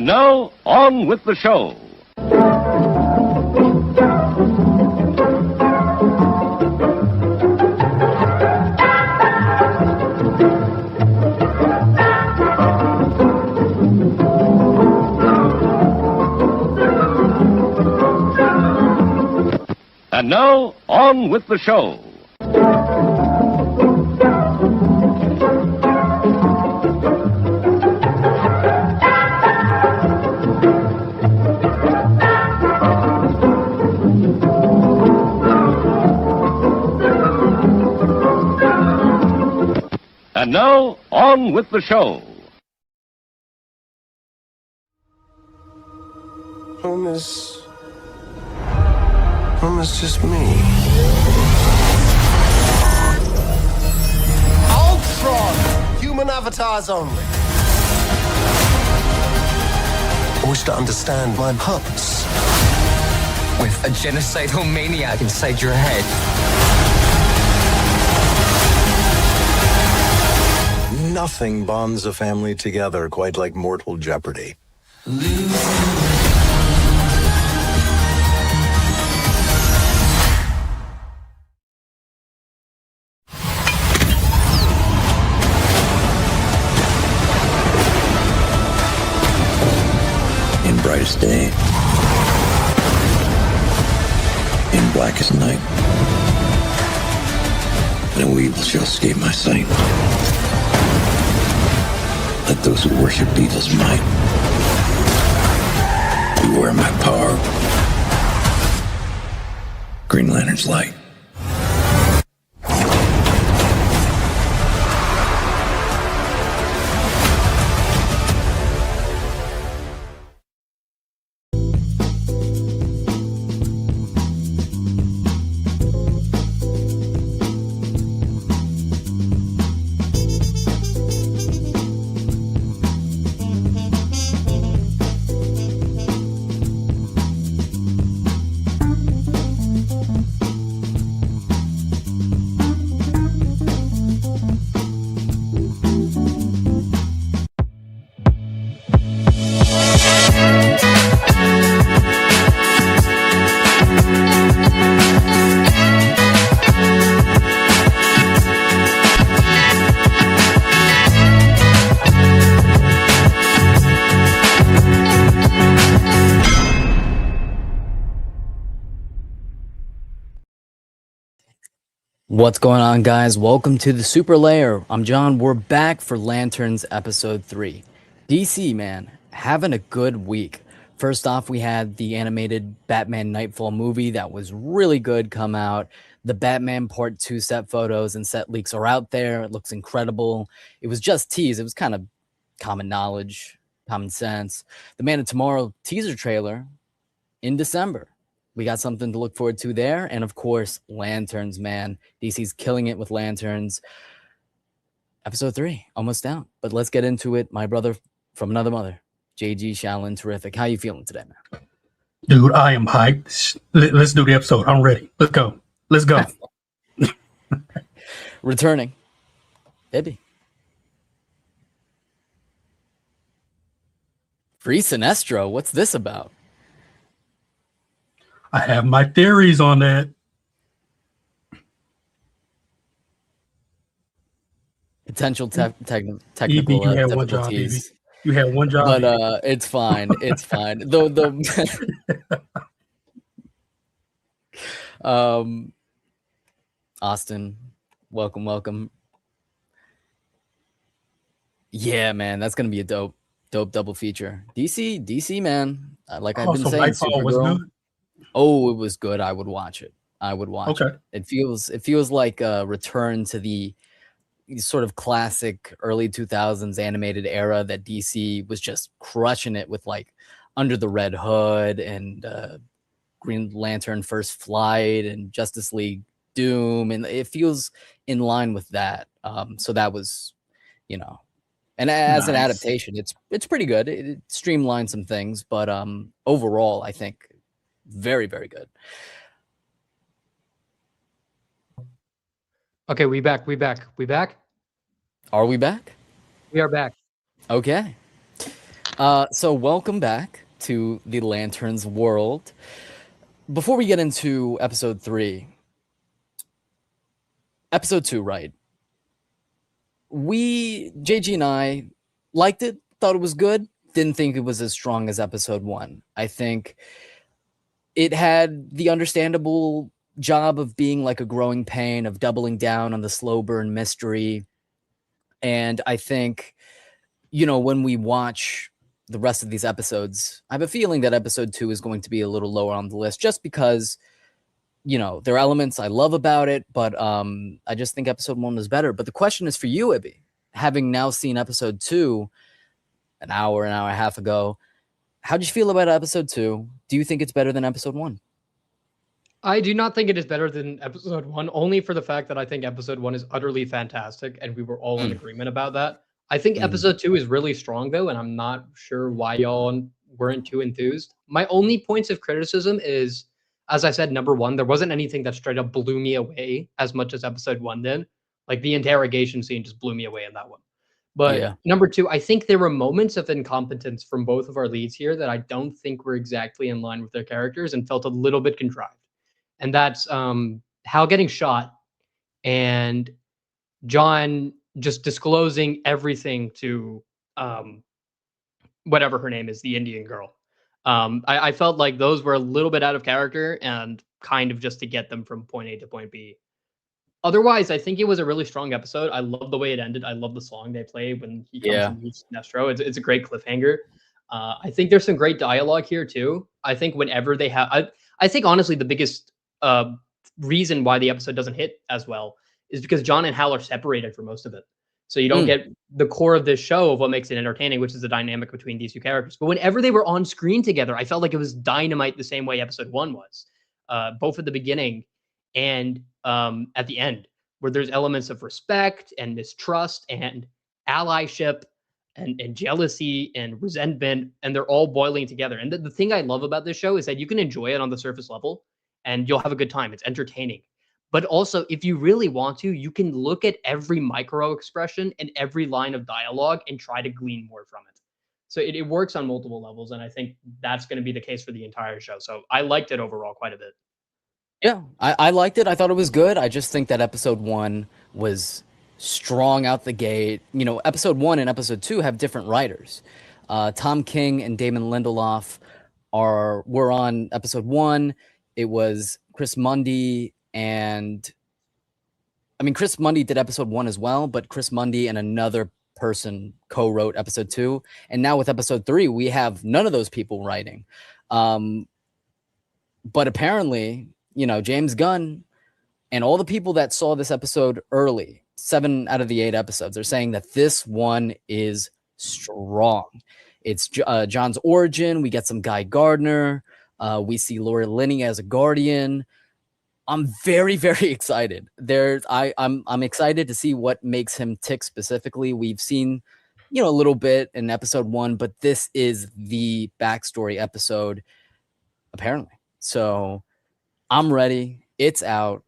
now, on with the show. And now, on with the show. And now, on with the show. Home is just me. Ultron! Human avatars only. I wish to understand my purpose. With a genocidal maniac inside your head. Nothing bonds a family together quite like mortal jeopardy. In brightest day, in blackest night, no evil shall escape my sight. Let those who worship evil's might beware my power. Green Lantern's light. What's going on, guys? Welcome to the Superlair. I'm John. We're back for Lanterns episode 3. DC, man, having a good week. First off, we had the animated Batman Nightfall movie that was really good come out. The Batman Part 2 set photos and set leaks are out there. It looks incredible. It was just teased. It was kind of common knowledge, common sense. The Man of Tomorrow teaser trailer in December. We got something to look forward to there. And of course, Lanterns, man. DC's killing it with Lanterns. Episode 3, almost out. But let's get into it. My brother from another mother, JG Shaolin, terrific. How you feeling today, man? Dude, I am hyped. Let's do the episode. I'm ready. Let's go. Let's go. Returning, Ibby. Free Sinestro, what's this about? I have my theories on that. Potential technical you had one job, baby. difficulties. You had one job, But it's fine. It's fine. Austin, welcome. Yeah, man, that's gonna be a dope double feature. DC, man. Like I've been so saying, Nightfall was good? Oh, it was good. I would watch it. Okay. It feels like a return to the sort of classic early 2000s animated era that DC was just crushing it with, like Under the Red Hood and Green Lantern First Flight and Justice League Doom, and it feels in line with that. So that was, and as an adaptation, it's pretty good. It streamlined some things, but overall, I think very, very good. Okay, we back. Are we back? We are back. Okay. So welcome back to the Lanterns world. Before we get into episode 3, episode 2, right? JG and I liked it, thought it was good, didn't think it was as strong as episode 1. I think it had the understandable job of being like a growing pain, of doubling down on the slow burn mystery. And I think, when we watch the rest of these episodes, I have a feeling that episode 2 is going to be a little lower on the list just because, there are elements I love about it, but I just think episode 1 was better. But the question is for you, Ibby, having now seen episode 2 an hour and a half ago, how did you feel about episode 2? Do you think it's better than episode 1? I do not think it is better than episode 1, only for the fact that I think episode 1 is utterly fantastic, and we were all in agreement about that. I think episode 2 is really strong, though, and I'm not sure why y'all weren't too enthused. My only points of criticism is, as I said, number 1, there wasn't anything that straight up blew me away as much as episode 1 did. Like, the interrogation scene just blew me away in that one. But number 2, I think there were moments of incompetence from both of our leads here that I don't think were exactly in line with their characters and felt a little bit contrived. And that's Hal getting shot and John just disclosing everything to whatever her name is, the Indian girl. I felt like those were a little bit out of character and kind of just to get them from point A to point B. Otherwise, I think it was a really strong episode. I love the way it ended. I love the song they play when he comes and meets Sinestro. It's a great cliffhanger. I think there's some great dialogue here too. I think whenever they have, I think honestly the biggest reason why the episode doesn't hit as well is because John and Hal are separated for most of it. So you don't get the core of this show of what makes it entertaining, which is the dynamic between these two characters. But whenever they were on screen together, I felt like it was dynamite the same way episode 1 was, both at the beginning and at the end, where there's elements of respect and mistrust and allyship and jealousy and resentment, and they're all boiling together. And the thing I love about this show is that you can enjoy it on the surface level and you'll have a good time. It's entertaining. But also, if you really want to, you can look at every micro expression and every line of dialogue and try to glean more from it. So it works on multiple levels, and I think that's going to be the case for the entire show. So I liked it overall quite a bit. Yeah, I liked it. I thought it was good. I just think that episode 1 was strong out the gate. Episode 1 and episode 2 have different writers. Tom King and Damon Lindelof were on episode 1. It was Chris Mundy Chris Mundy did episode 1 as well, but Chris Mundy and another person co-wrote episode 2. And now with episode 3, we have none of those people writing. But apparently, James Gunn and all the people that saw this episode early, 7 out of the 8 episodes, are saying that this one is strong. It's John's origin. We get some Guy Gardner. We see Laura Linney as a guardian. I'm very, very excited. I'm excited to see what makes him tick specifically. We've seen, a little bit in episode 1, but this is the backstory episode, apparently. So I'm ready. It's out.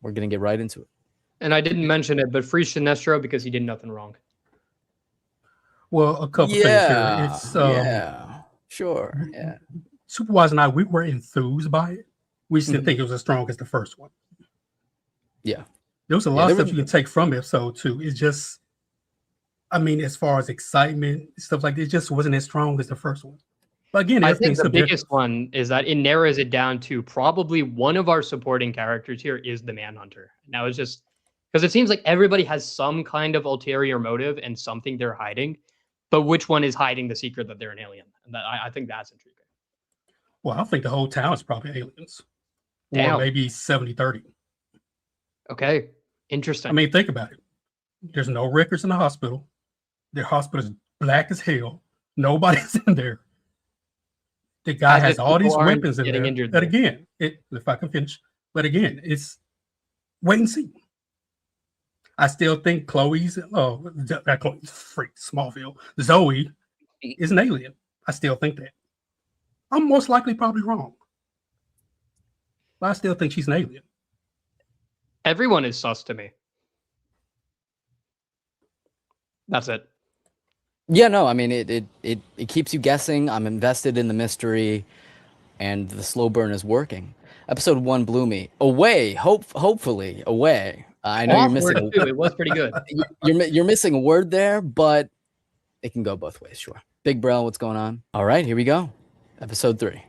We're going to get right into it. And I didn't mention it, but free Sinestro because he did nothing wrong. Well, a couple things here. It's sure. Yeah. Supervisor and I, we were enthused by it. We just didn't think it was as strong as the first one. Yeah. There was a lot of stuff you can take from episode 2. It's just, as far as excitement, stuff like this, it just wasn't as strong as the first one. But again, I think the biggest one is that it narrows it down to probably one of our supporting characters here is the Manhunter. Now it's just because it seems like everybody has some kind of ulterior motive and something they're hiding, but which one is hiding the secret that they're an alien? And I think that's intriguing. Well, I think the whole town is probably aliens. Damn. Or maybe 70-30. Okay. Interesting. Think about it. There's no records in the hospital. Their hospital is black as hell. Nobody's in there. The guy has all these weapons in there. But again, if I can finish, but again, it's wait and see. I still think not Chloe's freak, Smallville, Zoe is an alien. I still think that. I'm most likely probably wrong. But I still think she's an alien. Everyone is sus to me. That's it. Yeah, no, I mean it keeps you guessing. I'm invested in the mystery, and the slow burn is working. Episode 1 blew me away. Hopefully away. I know you're missing. It was pretty good. You're missing a word there, but it can go both ways. Sure. Big Brel, what's going on? All right, here we go. Episode 3.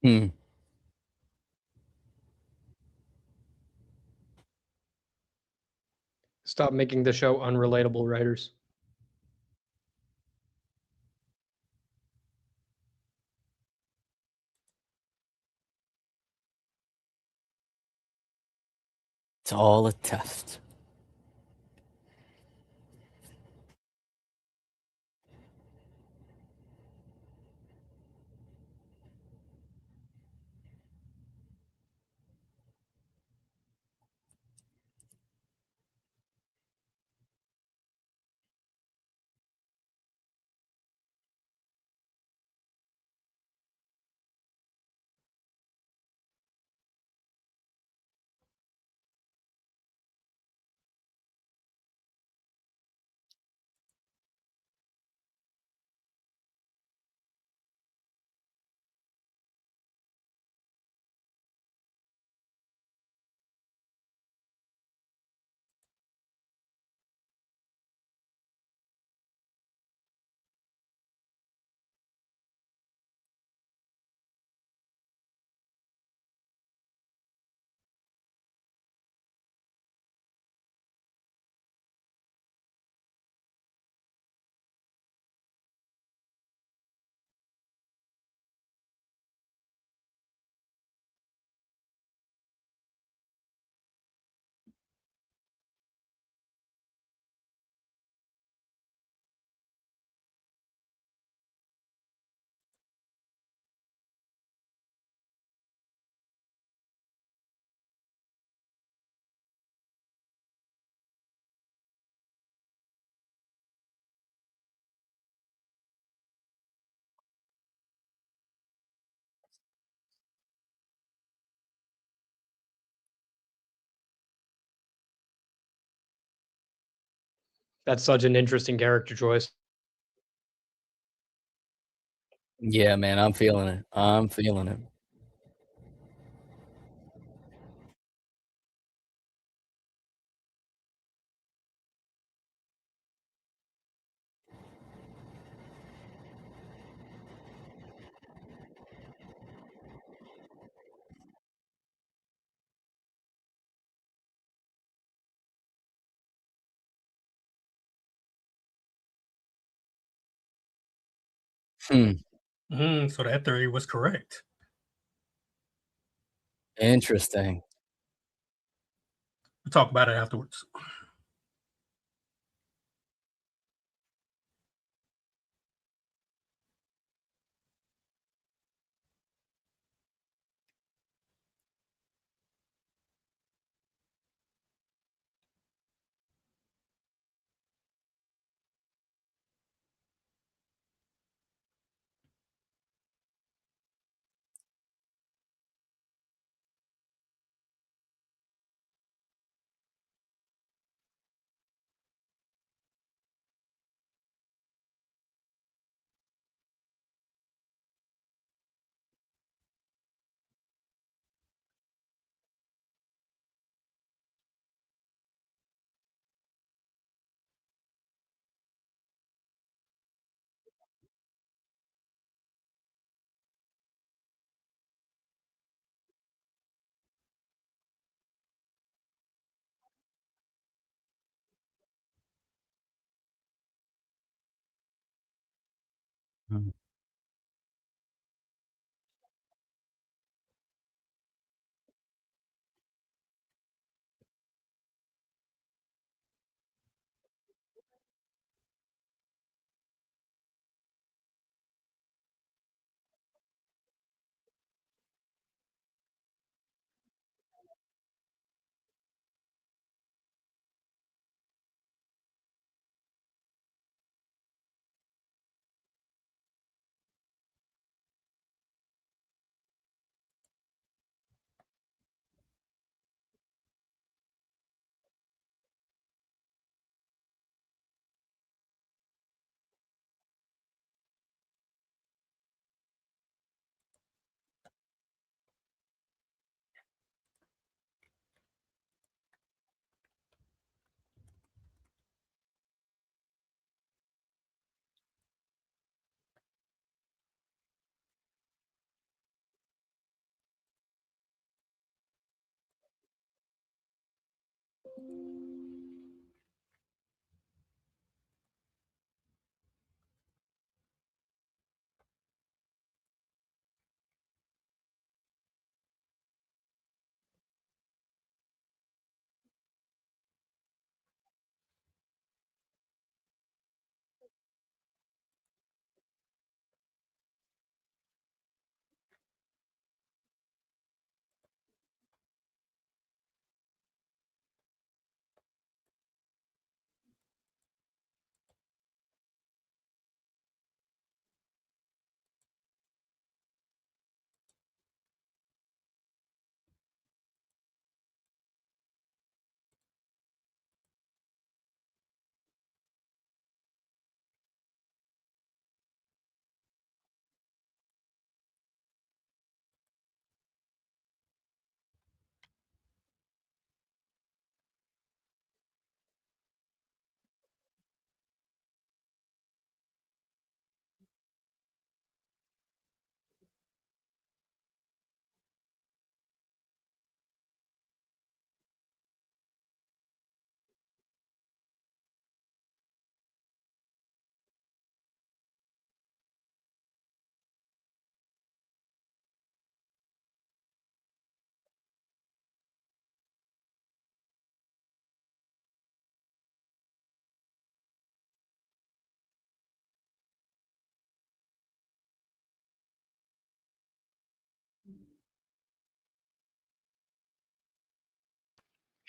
Hmm. Stop making the show unrelatable, writers. It's all a test. That's such an interesting character choice. Yeah, man, I'm feeling it. I'm feeling it. Hmm. So that theory was correct. Interesting. We'll talk about it afterwards. Mm.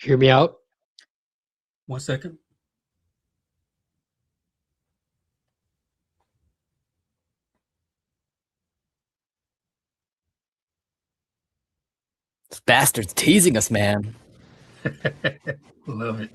Hear me out. 1 second. This bastard's teasing us, man. Love it.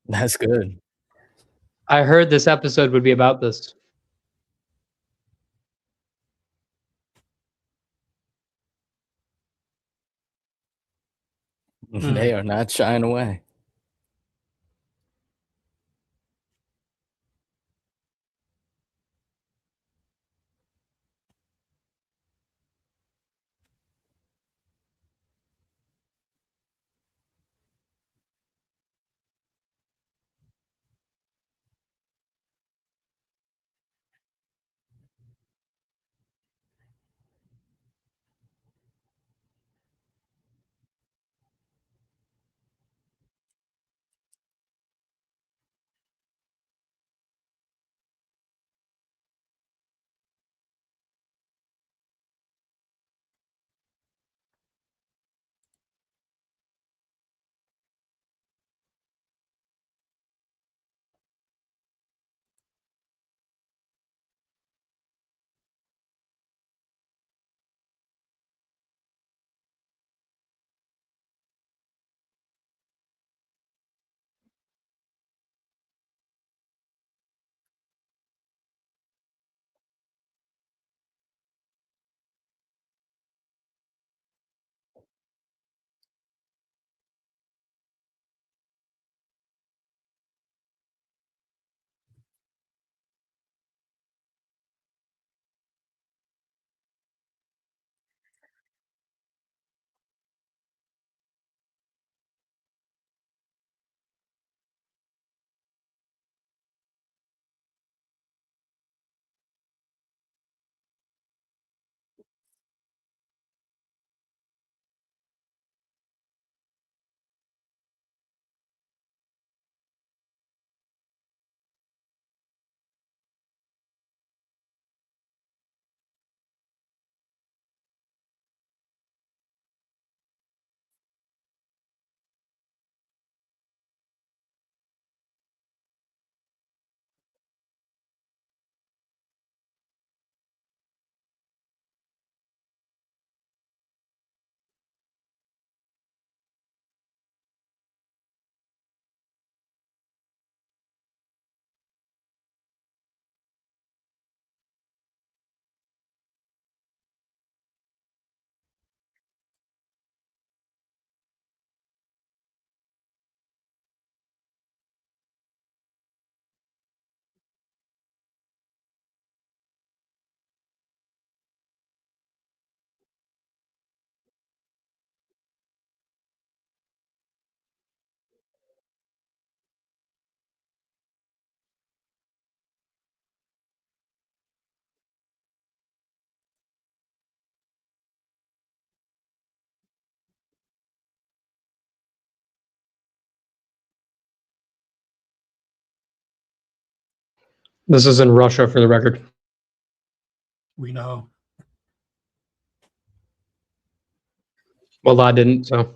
That's good. I heard this episode would be about this. They are not shying away. This is in Russia, for the record. We know. Well, I didn't, so.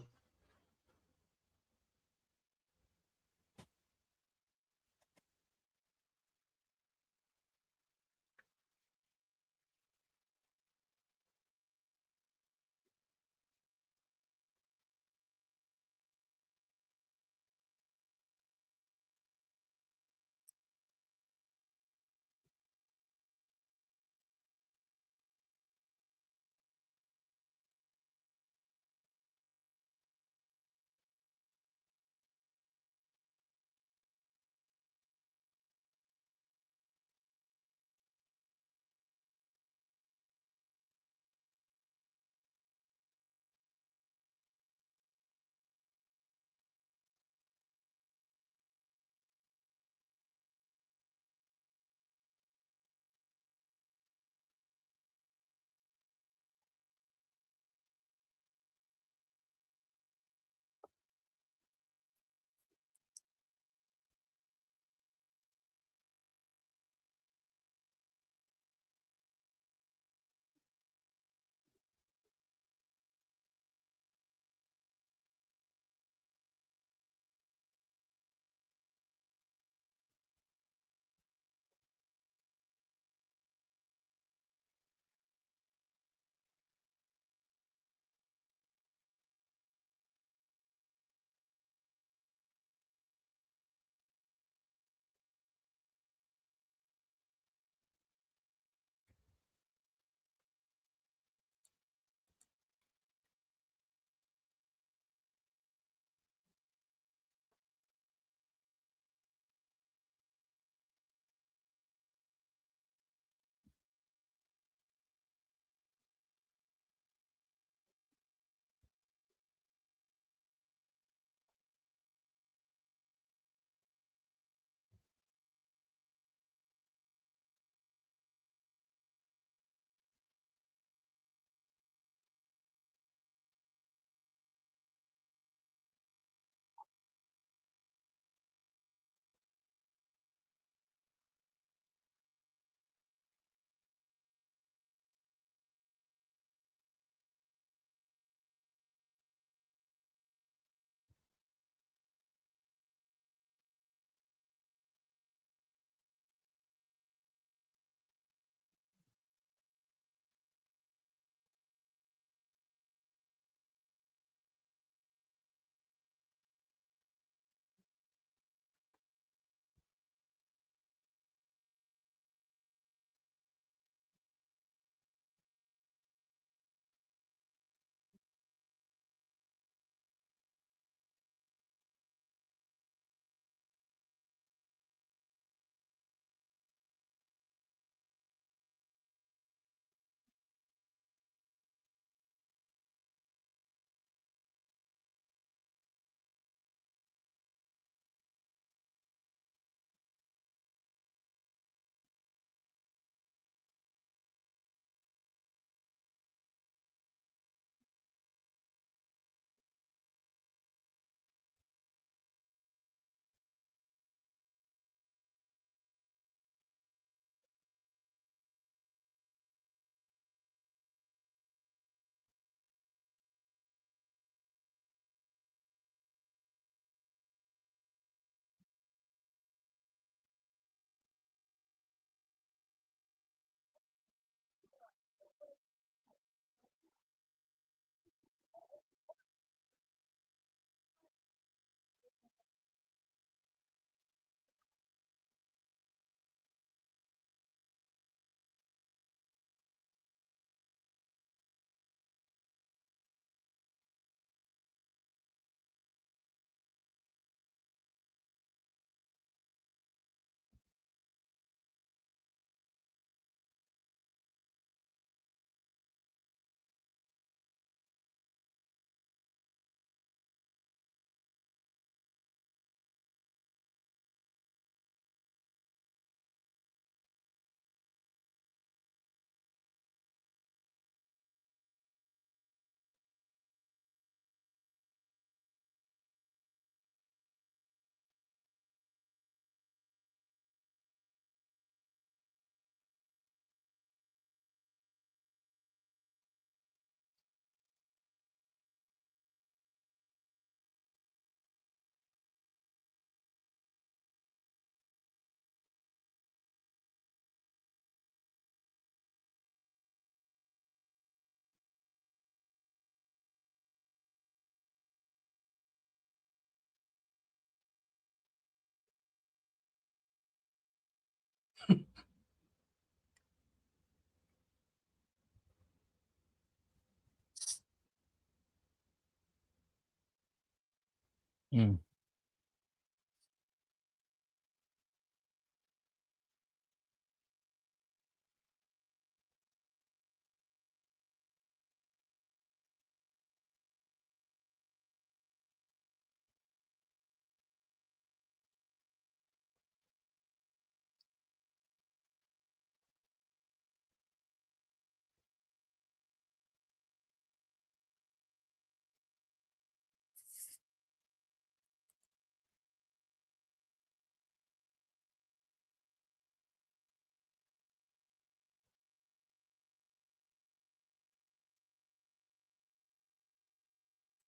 Mm.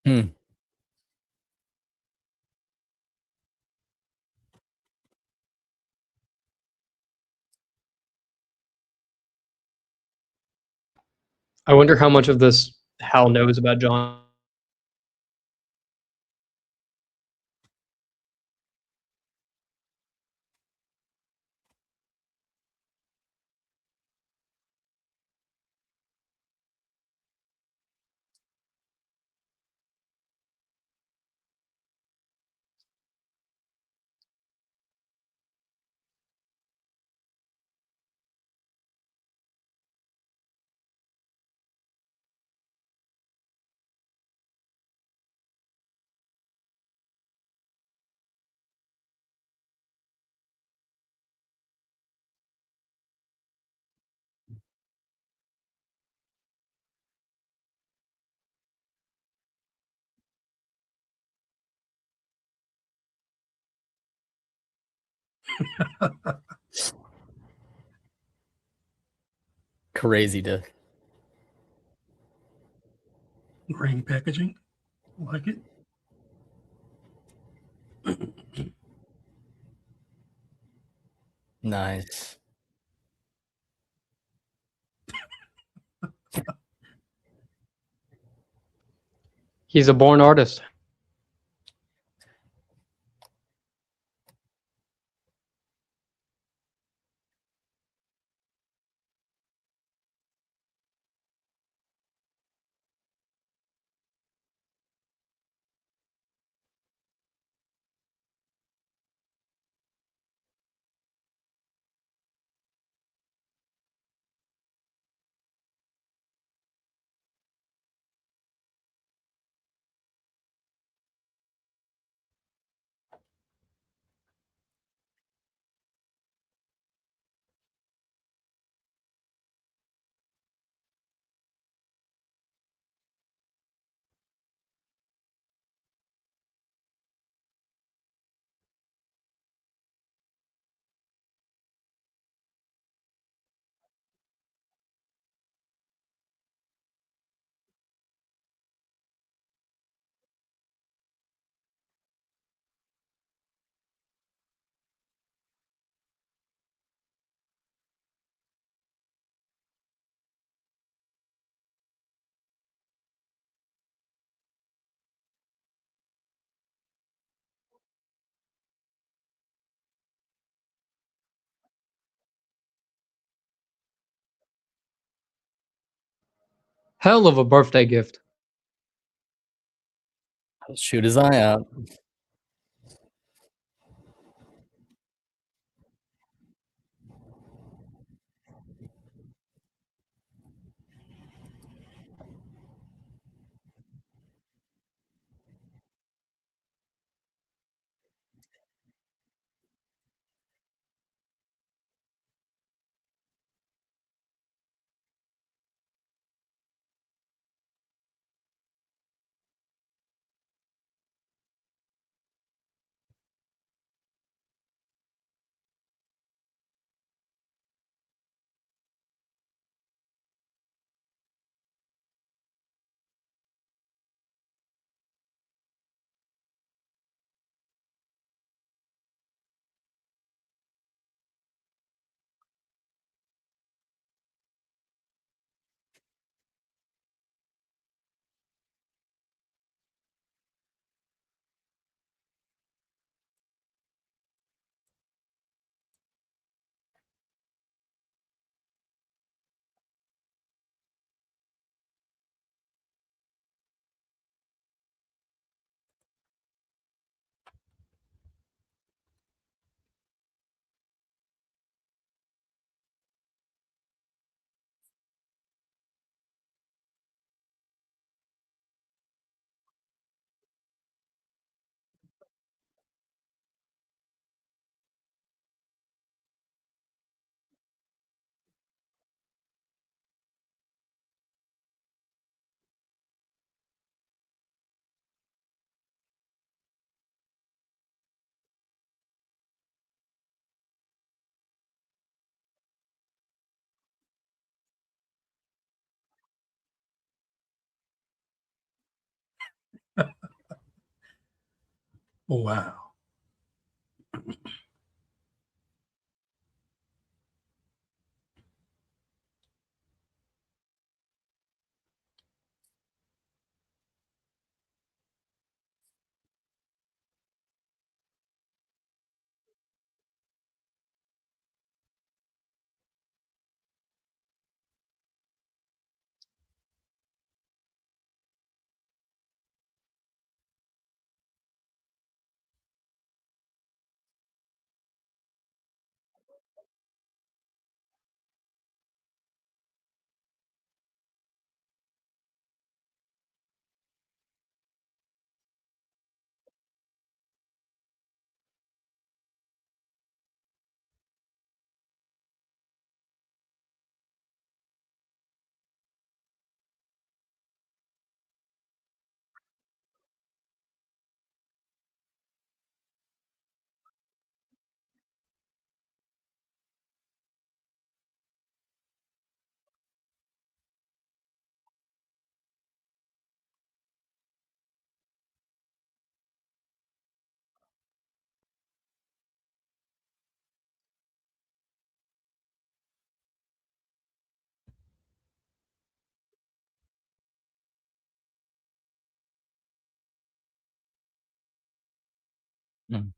Hmm. I wonder how much of this Hal knows about John. Crazy to. Green packaging. Like it. Nice. He's a born artist. Hell of a birthday gift. Shoot his eye out. Oh, wow. Mm.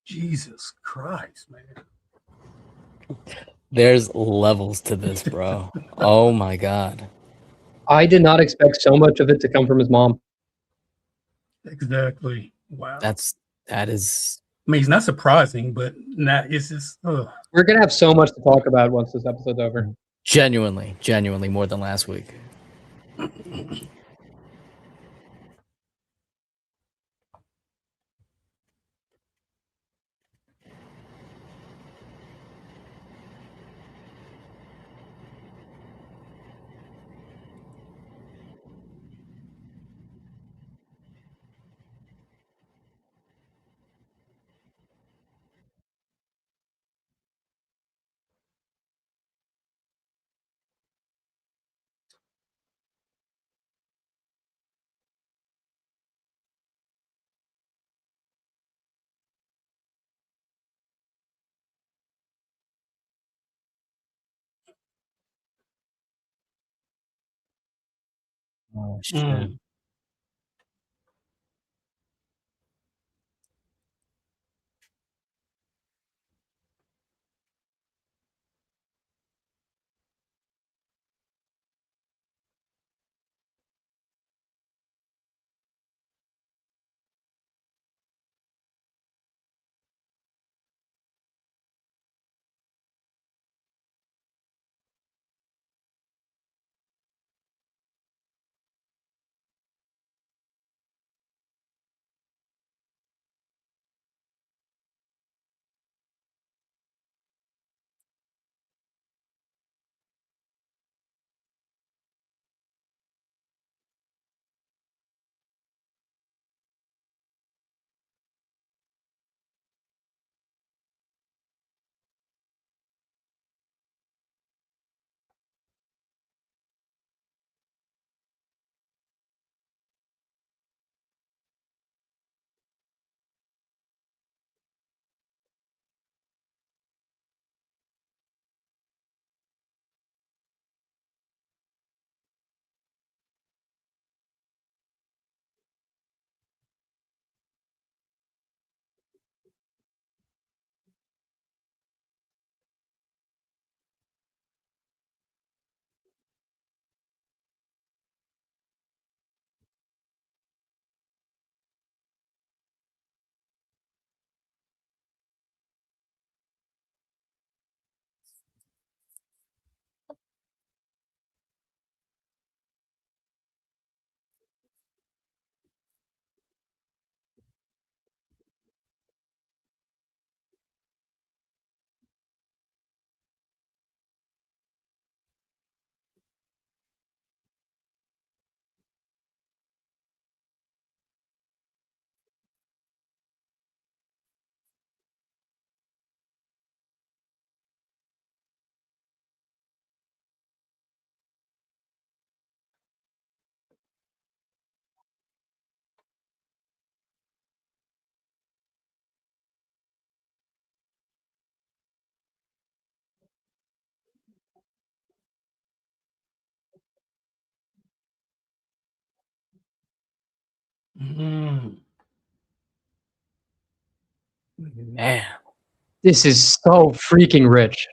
Jesus Christ, man. There's levels to this, bro. Oh my god. I did not expect so much of it to come from his mom. Exactly. Wow. That is. I mean, it's not surprising, but it's just. We're gonna have so much to talk about once this episode's over. Genuinely more than last week. Oh shit. Man. This is so freaking rich.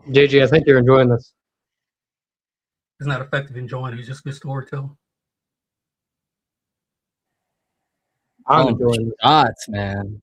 JG, I think you're enjoying this. It's not effective enjoying it. It's just good storytelling. I'm calling the enjoying this. shots, man.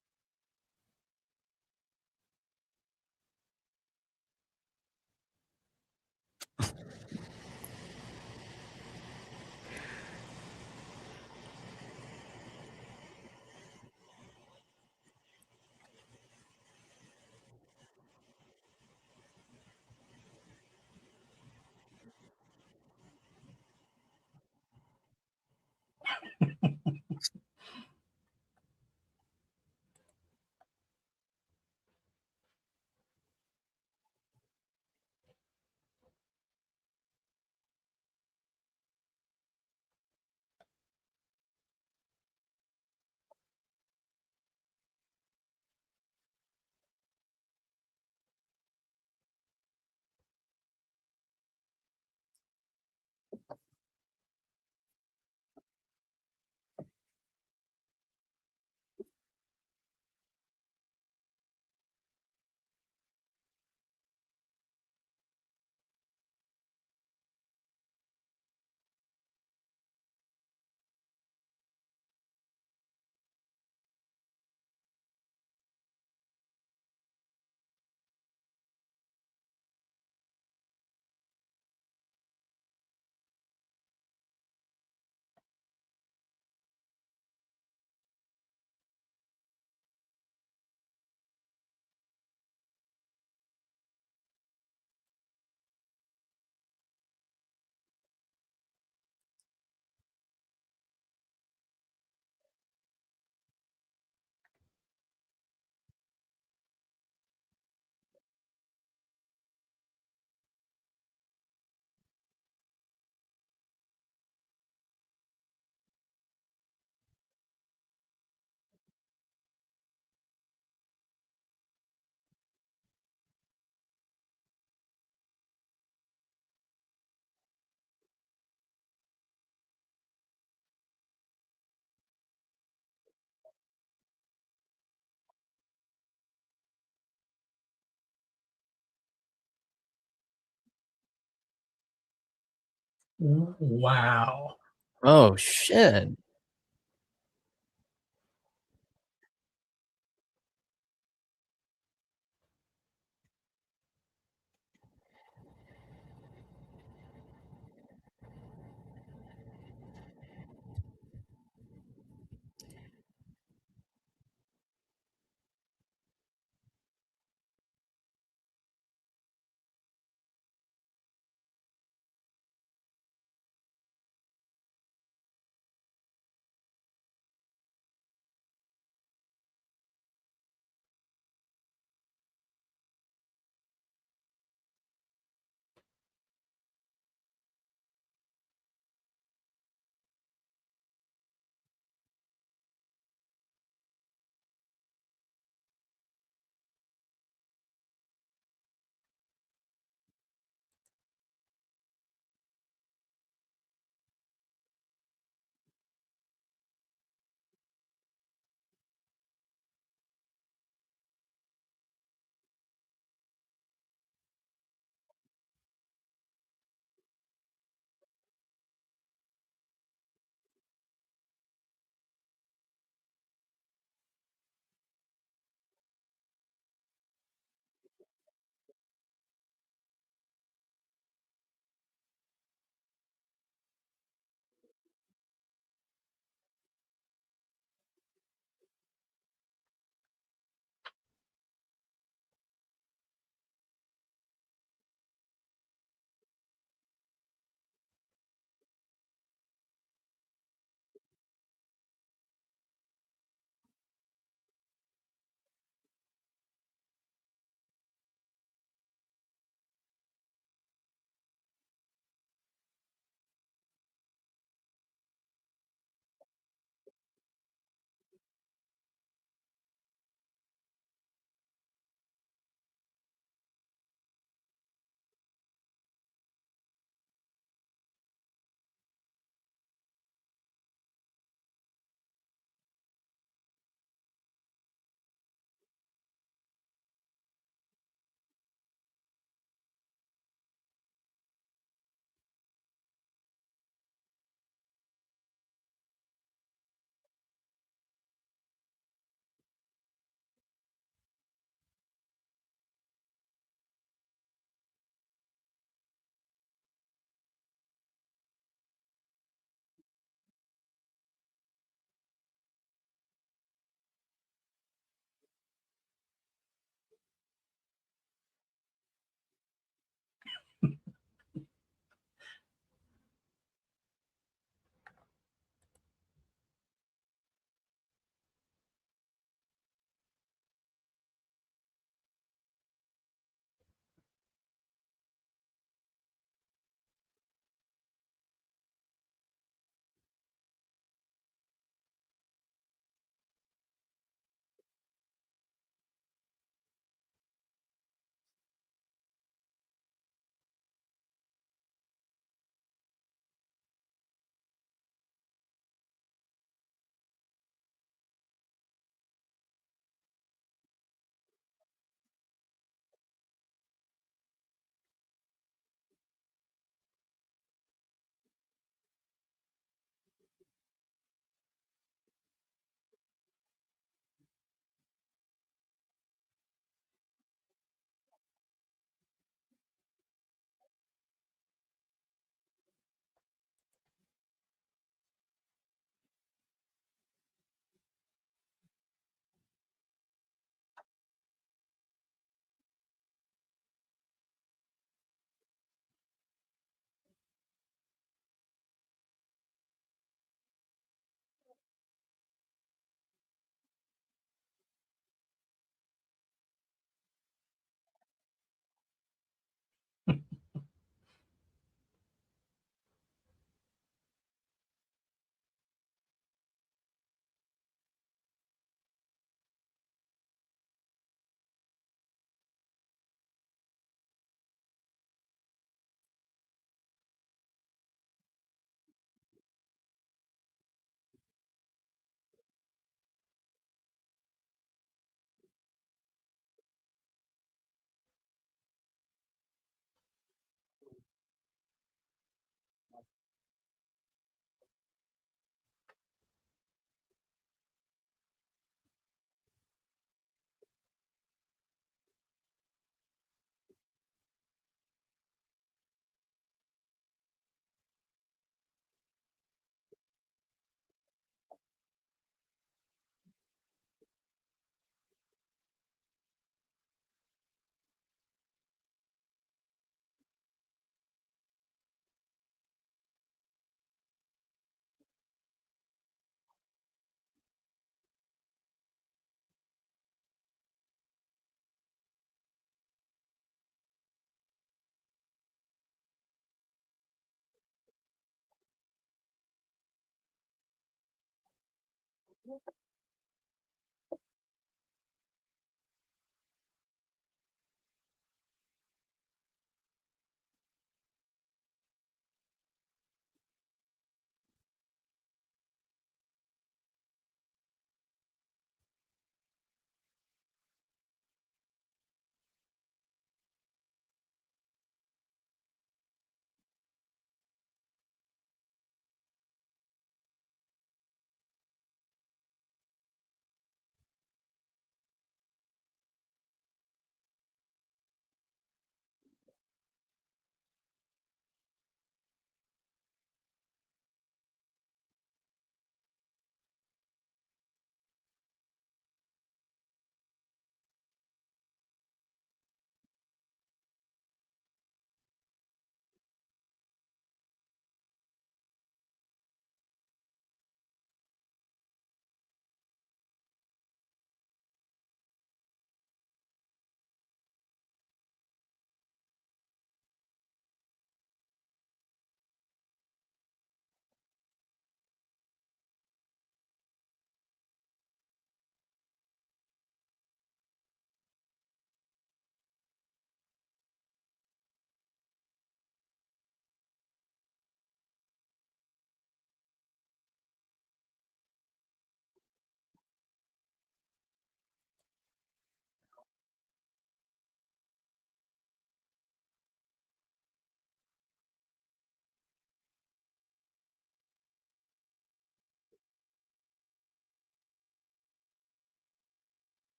Wow. Oh shit.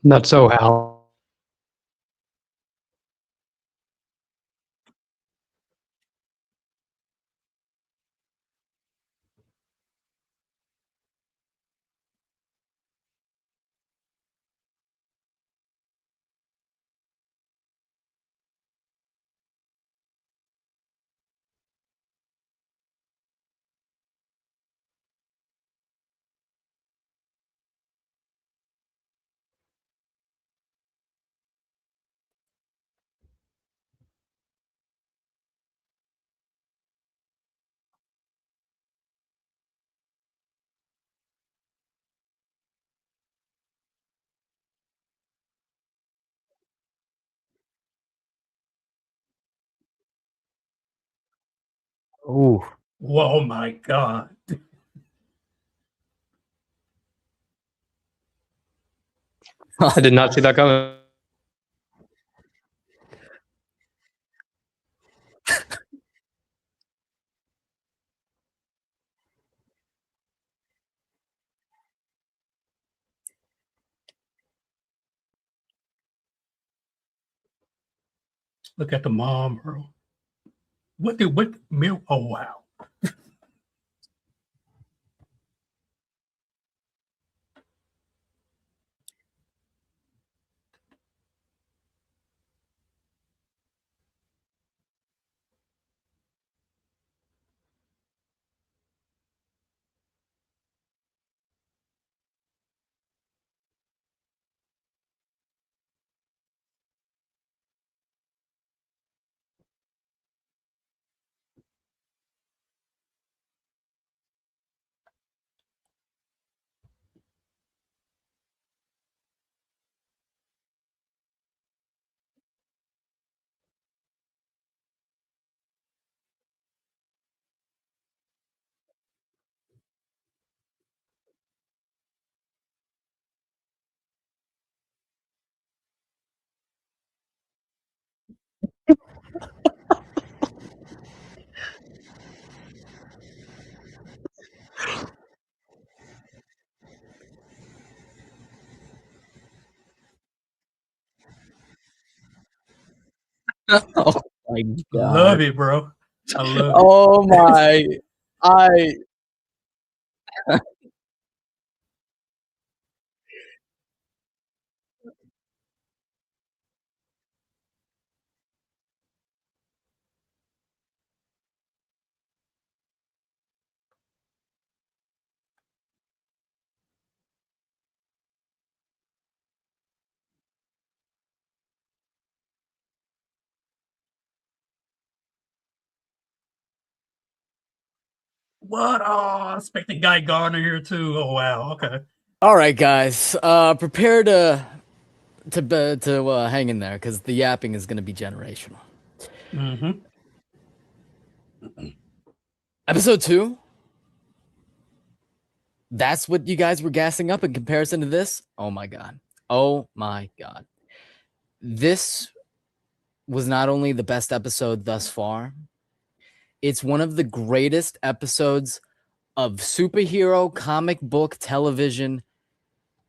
Not so, Hal. Ooh. Whoa, my God. I did not see that coming. Look at the mom, bro. What milk? Oh, wow. Oh my god. Love it, bro. I love it. Oh my. I What? Oh, I expect the guy Gardner here too. Oh wow. Okay. All right, guys. Prepare to hang in there because the yapping is going to be generational. Mm-hmm. Episode 2. That's what you guys were gassing up in comparison to this. Oh my god. Oh my god. This was not only the best episode thus far, it's one of the greatest episodes of superhero comic book television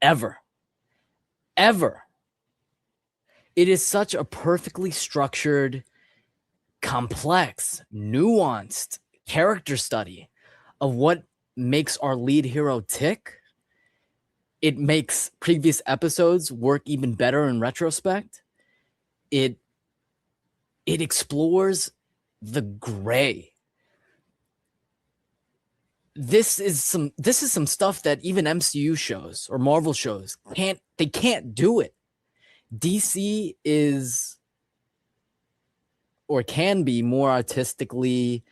ever. Ever. It is such a perfectly structured, complex, nuanced character study of what makes our lead hero tick. It makes previous episodes work even better in retrospect. It explores the gray. This is some stuff that even MCU shows or Marvel shows can't do it. DC is or can be more artistically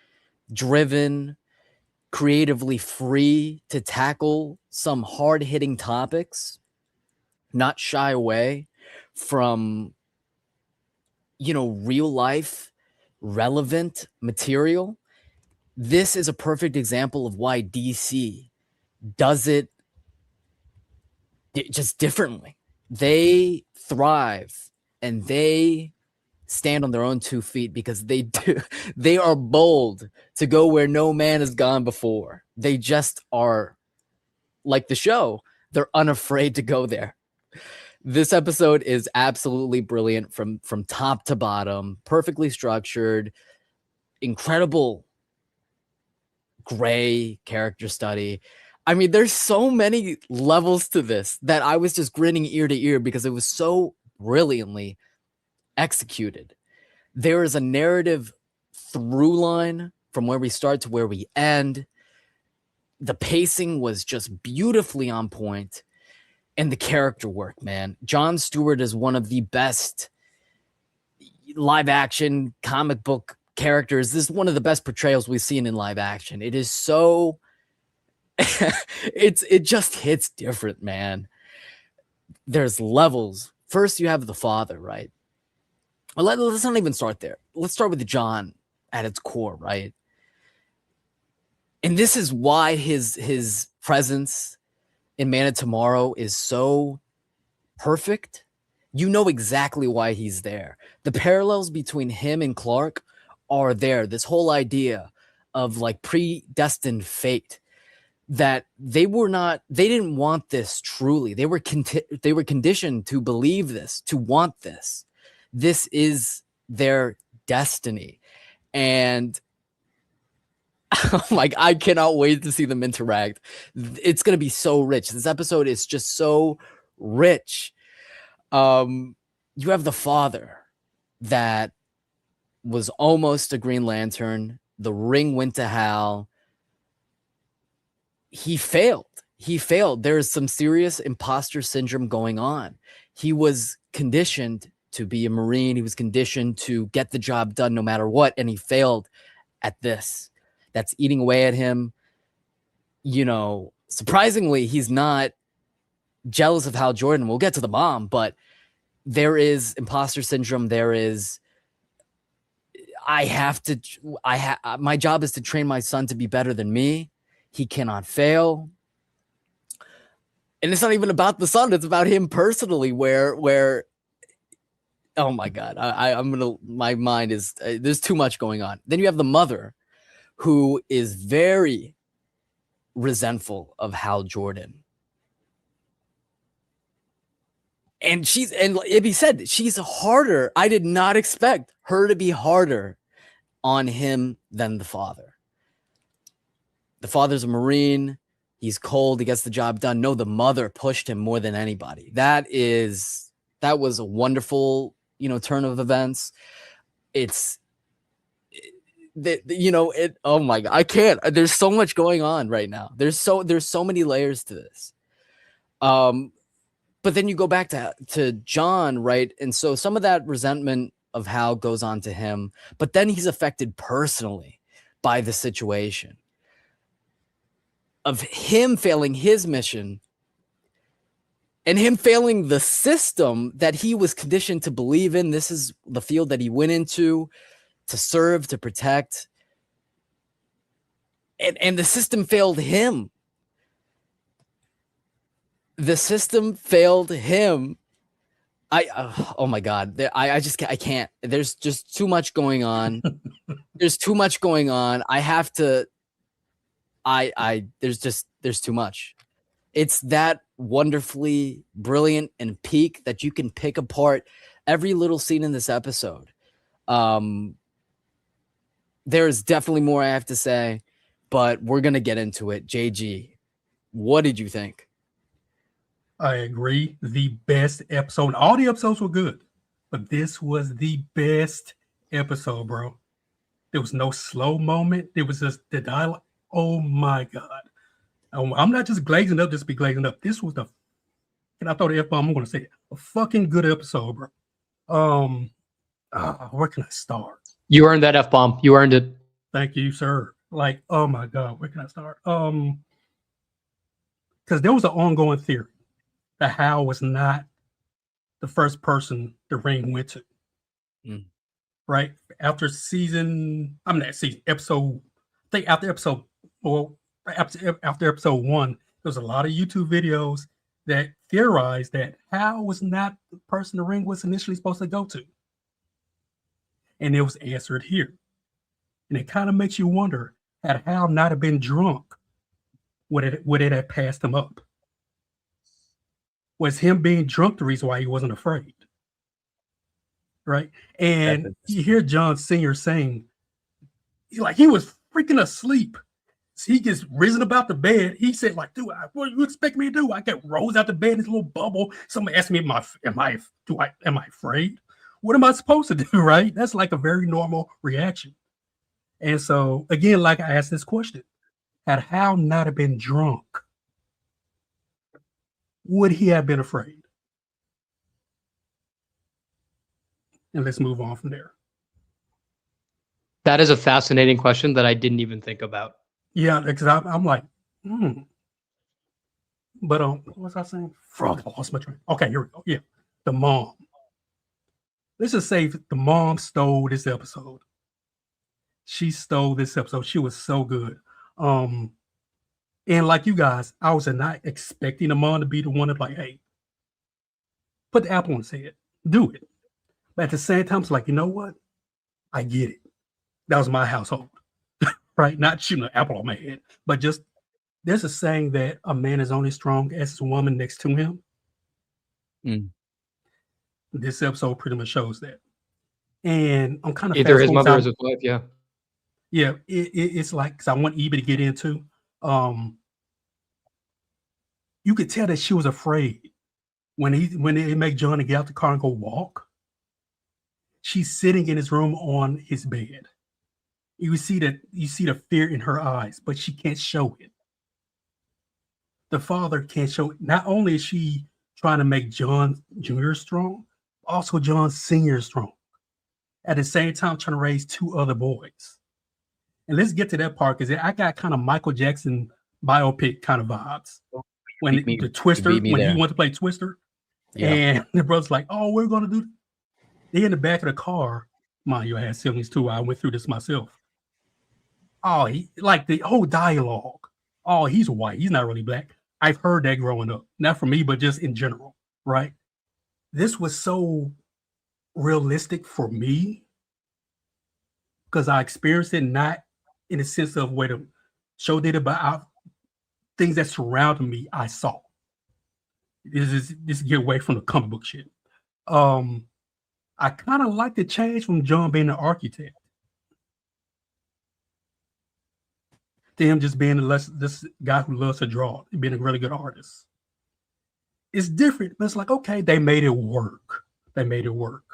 driven, creatively free to tackle some hard-hitting topics, not shy away from, real life relevant material. This is a perfect example of why DC does it just differently. They thrive and they stand on their own 2 feet because they are bold to go where no man has gone before. They just are, like the show, they're unafraid to go there. This episode is absolutely brilliant from top to bottom, perfectly structured, incredible gray character study. I mean, there's so many levels to this that I was just grinning ear to ear because it was so brilliantly executed. There is a narrative through line from where we start to where we end. The pacing was just beautifully on point. And the character work, man. Jon Stewart is one of the best live action comic book characters. This is one of the best portrayals we've seen in live action. It is so it just hits different, man. There's levels. First, you have the father, right? Well, let's not even start there. Let's start with John at its core, right? And this is why his presence in Man of Tomorrow is so perfect. You know exactly why he's there. The parallels between him and Clark are there. This whole idea of like predestined fate, that they didn't want this truly. They were conditioned to believe this, to want this. This is their destiny. And like, I cannot wait to see them interact. It's going to be so rich. This episode is just so rich. You have the father that was almost a Green Lantern. The ring went to Hal. He failed. There's some serious imposter syndrome going on. He was conditioned to be a Marine. He was conditioned to get the job done no matter what. And he failed at this. That's eating away at him. Surprisingly, he's not jealous of Hal Jordan. We'll get to the mom, but there is imposter syndrome. There is, my job is to train my son to be better than me. He cannot fail. And it's not even about the son. It's about him personally, where oh my God, my mind is, there's too much going on. Then you have the mother, who is very resentful of Hal Jordan. And Ibby said she's harder. I did not expect her to be harder on him than the father. The father's a Marine. He's cold. He gets the job done. No, the mother pushed him more than anybody. That was a wonderful, turn of events. Oh my God, I can't. There's so much going on right now. There's so many layers to this. But then you go back to John, right? And so some of that resentment of Hal goes on to him, but then he's affected personally by the situation of him failing his mission and him failing the system that he was conditioned to believe in. This is the field that he went into to serve, to protect. And the system failed him. The system failed him. Oh my God. I can't. There's just too much going on. There's too much going on. There's too much. It's that wonderfully brilliant and peak that you can pick apart every little scene in this episode. There's definitely more I have to say, but we're going to get into it. JG, what did you think? I agree. The best episode. All the episodes were good, but this was the best episode, bro. There was no slow moment. There was just the dialogue. Oh my God. I'm not just glazing up, just be glazing up. This was and I thought the F-bomb, I'm going to say it, a fucking good episode, bro. Where can I start? You earned that F-bomb. You earned it. Thank you, sir. Like, oh my God, where can I start? Because there was an ongoing theory that Hal was not the first person the ring went to. Right? After episode, I think after episode 1, there was a lot of YouTube videos that theorized that Hal was not the person the ring was initially supposed to go to. And it was answered here. And it kind of makes you wonder, had Hal not have been drunk, would it have passed him up? Was him being drunk the reason why he wasn't afraid? Right? And you hear John Singer saying, he was freaking asleep. So he gets risen about the bed. He said, like, dude, what do you expect me to do? I get rose out the bed in this little bubble. Somebody asked me, am I afraid? What am I supposed to do, right? That's like a very normal reaction. And so, again, like I asked this question, had Hal not have been drunk, would he have been afraid? And let's move on from there. That is a fascinating question that I didn't even think about. Yeah, because I'm like, But what was I saying? Frog, I lost my train. Okay, here we go. Yeah, the mom. Let's just say the mom stole this episode. She stole this episode. She was so good. And like you guys, I was not expecting the mom to be the one to like, hey, put the apple on his head. Do it. But at the same time, it's like, you know what? I get it. That was my household. Right? Not shooting an apple on my head. But just, there's a saying that a man is only strong as his woman next to him. This episode pretty much shows that. And I'm kind of either his mother or his wife, yeah. Yeah, it's like, because I want Eva to get into, you could tell that she was afraid when they make Johnny get out the car and go walk. She's sitting in his room on his bed. You see the fear in her eyes, but she can't show it. The father can't show it. Not only is she trying to make John Jr. strong, also John Sr. strong. At the same time, trying to raise 2 other boys. And let's get to that part, because I got kind of Michael Jackson biopic kind of vibes. When the Twister, when he went to play Twister, and the brother's like, oh, we're going to do. They in the back of the car. Mind you, I had siblings too. I went through this myself. Oh, he like the whole dialogue. Oh, he's white. He's not really black. I've heard that growing up. Not for me, but just in general, right? This was so realistic for me because I experienced it not in the sense of where the show did it, but things that surrounded me, I saw. This is get away from the comic book shit. I kind of like the change from John being an architect to him just being this guy who loves to draw, being a really good artist. It's different, but it's like, okay, they made it work. They made it work.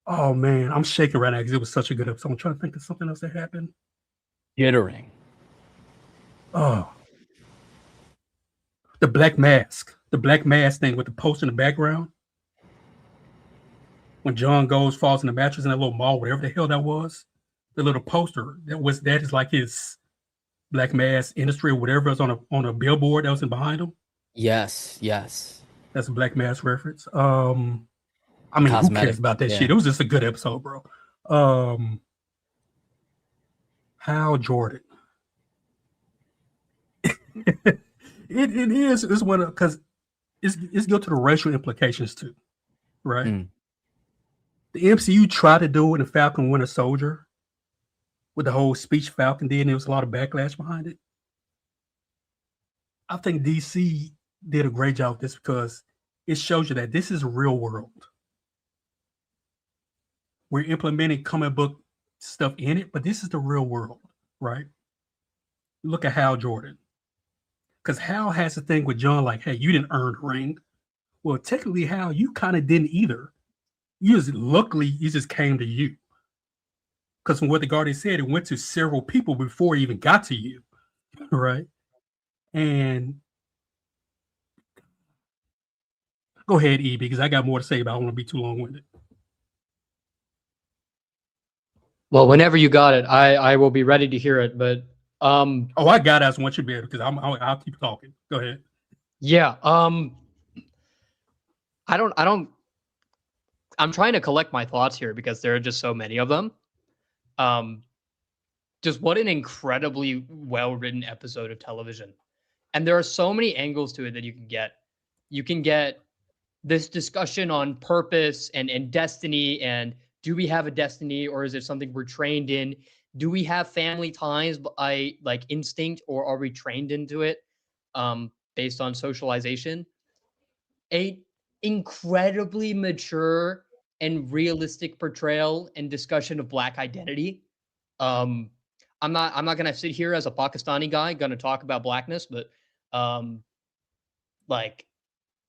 Oh man, I'm shaking right now because it was such a good episode. I'm trying to think of something else that happened. Jittering. Oh, the black mask thing with the poster in the background. When John falls in the mattress in that little mall, whatever the hell that was, the little poster that is like his black mask industry or whatever is on a billboard that was in behind him. Yes. That's a black mask reference. I mean, who cares about that shit? It was just a good episode, bro. Hal Jordan. It is. It's one of because it's go to the racial implications too, right? The MCU tried to do it in Falcon Winter Soldier with the whole speech Falcon did, and there was a lot of backlash behind it. I think DC did a great job with this because it shows you that this is real world. We're implementing comic book stuff in it, but this is the real world, right? Look at Hal Jordan. Because Hal has a thing with John like, hey, you didn't earn the ring. Well, technically, Hal, you kind of didn't either. Luckily, it just came to you. Because from what the Guardian said, it went to several people before it even got to you, right? And go ahead, E, because I got more to say, but I don't want to be too long-winded. Well, whenever you got it, I will be ready to hear it. But I got it. I just want you to be able because I'll keep talking. Go ahead. Yeah. I'm trying to collect my thoughts here because there are just so many of them. Just what an incredibly well-written episode of television. And there are so many angles to it that you can get. You can get this discussion on purpose and destiny, and do we have a destiny or is it something we're trained in? Do we have family ties by like instinct, or are we trained into it based on socialization? A incredibly mature and realistic portrayal and discussion of Black identity. I'm not gonna sit here as a Pakistani guy gonna talk about Blackness, but like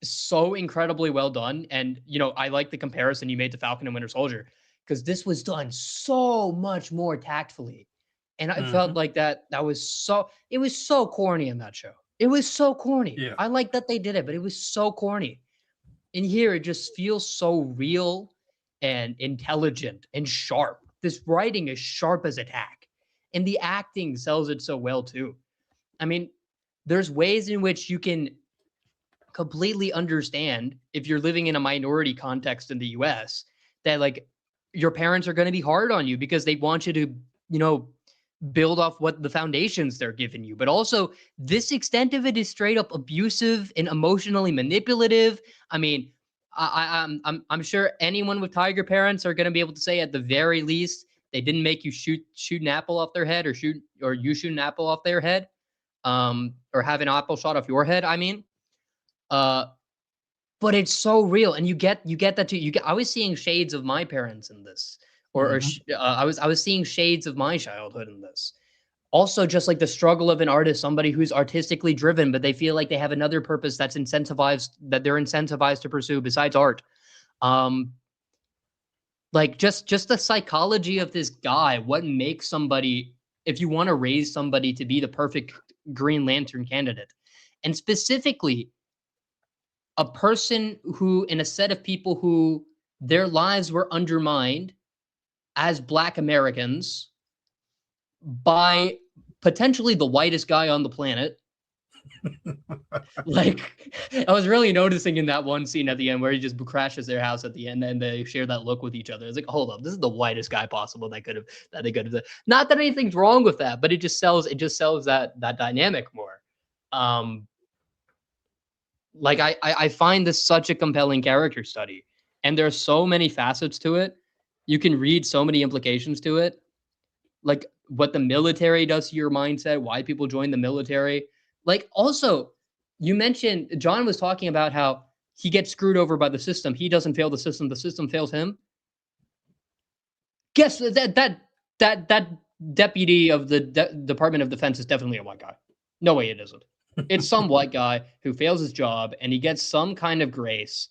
so incredibly well done. And I like the comparison you made to Falcon and Winter Soldier, because this was done so much more tactfully. And I felt like that was so corny in that show. It was so corny. Yeah. I like that they did it, but it was so corny. In here, it just feels so real and intelligent and sharp. This writing is sharp as a tack. And the acting sells it so well too. I mean, there's ways in which you can completely understand, if you're living in a minority context in the US, that like your parents are going to be hard on you because they want you to, build off what the foundations they're giving you. But also, this extent of it is straight up abusive and emotionally manipulative. I mean, I'm sure anyone with tiger parents are going to be able to say at the very least they didn't make you shoot an apple off their head, or you shoot an apple off their head, or have an apple shot off your head. I mean, but it's so real, and you get that too. I was seeing shades of my parents in this, I was seeing shades of my childhood in this. Also, just like the struggle of an artist, somebody who's artistically driven, but they feel like they have another purpose that they're incentivized to pursue besides art. Like just the psychology of this guy, what makes somebody, if you want to raise somebody to be the perfect Green Lantern candidate, and specifically a person who, in a set of people who their lives were undermined as Black Americans by potentially the whitest guy on the planet. Like, I was really noticing in that one scene at the end where he just crashes their house at the end and they share that look with each other. It's like, hold up, this is the whitest guy possible that they could have done. Not that anything's wrong with that, but it just sells that dynamic more. Like I find this such a compelling character study, and there are so many facets to it. You can read so many implications to it, like what the military does to your mindset, why people join the military. Like, also, you mentioned, John was talking about how he gets screwed over by the system. He doesn't fail the system fails him. guess that deputy of the Department of Defense is definitely a white guy. No way it isn't. It's some white guy who fails his job and he gets some kind of grace,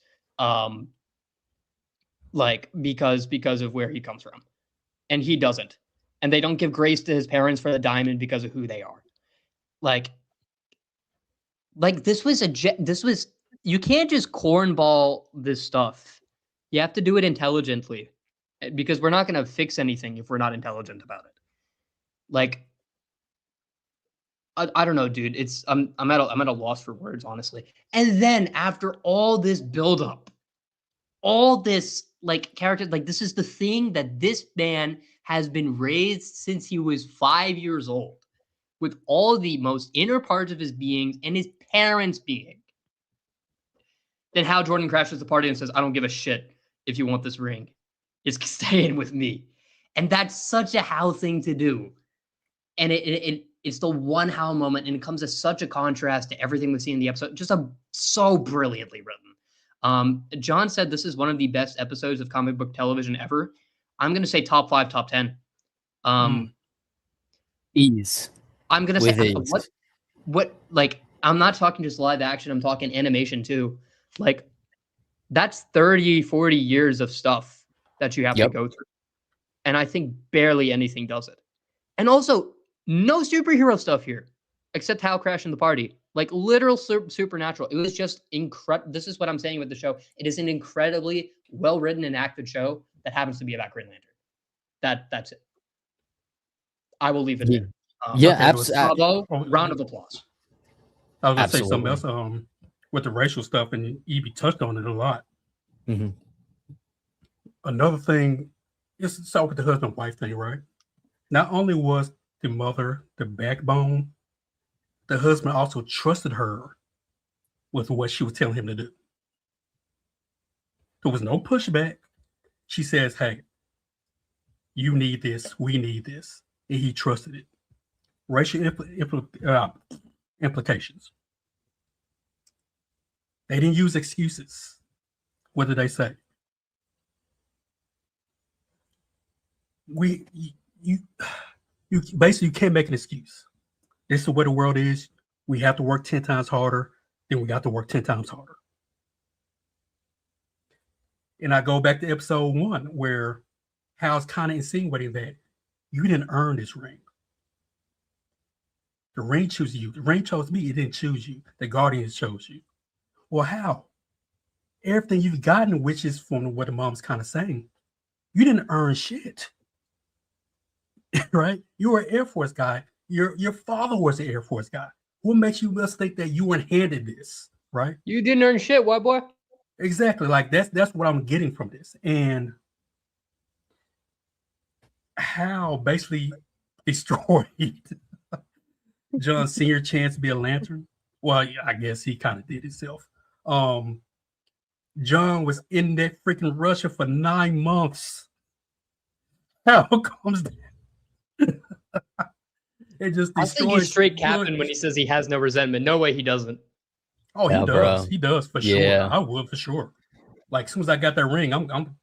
like because of where he comes from, and he doesn't. And they don't give grace to his parents for the diamond because of who they are. Like this was you can't just cornball this stuff. You have to do it intelligently, because we're not going to fix anything if we're not intelligent about it. Like, I don't know, dude. I'm at a loss for words, honestly. And then after all this buildup, all this like character, like this is the thing that this man has been raised since he was 5 years old, with all the most inner parts of his being and his parents' being. Then Hal Jordan crashes the party and says, "I don't give a shit if you want this ring. It's staying with me." And that's such a Hal thing to do. And it's the one Hal moment, and it comes as such a contrast to everything we've seen in the episode. Just so brilliantly written. John said this is one of the best episodes of comic book television ever. I'm going to say top 5, top 10. Ease. I'm going to say what like, I'm not talking just live action. I'm talking animation too. Like, that's 30, 40 years of stuff that you have to go through. And I think barely anything does it. And also, no superhero stuff here, except Hal crashing the party. Like, literal supernatural. It was just incredible. This is what I'm saying with the show. It is an incredibly well-written and acted show that happens to be about Green Lantern. That's it. I will leave it there. Absolutely. Bravo, round of applause. I was going to say something else with the racial stuff, and Evie touched on it a lot. Mm-hmm. Another thing, it's so with the husband-wife thing, right? Not only was the mother the backbone, the husband also trusted her with what she was telling him to do. There was no pushback. She says, "Hey, you need this, we need this." And he trusted it. Racial implications. They didn't use excuses. What did they say? You basically, you can't make an excuse. This is the way the world is. We have to work 10 times harder, then we got to work 10 times harder. And I go back to episode 1, where Hal's kind of insinuating that you didn't earn this ring. The ring chose you. The ring chose me. It didn't choose you. The Guardians chose you. Well, Hal, everything you've gotten, which is from what the mom's kind of saying, you didn't earn shit. Right? You were an Air Force guy. Your father was an Air Force guy. What makes you must think that you weren't handed this, right? You didn't earn shit, white boy. Exactly. Like that's what I'm getting from this. And Hal basically destroyed John Sr.'s chance to be a Lantern. Well, I guess he kind of did himself. John was in that freaking Russia for 9 months. How comes that? It just I think he's straight capping when he says he has no resentment. No way he doesn't. Oh, he does. Bro. He does for sure. Yeah. I would for sure. Like, as soon as I got that ring, I'm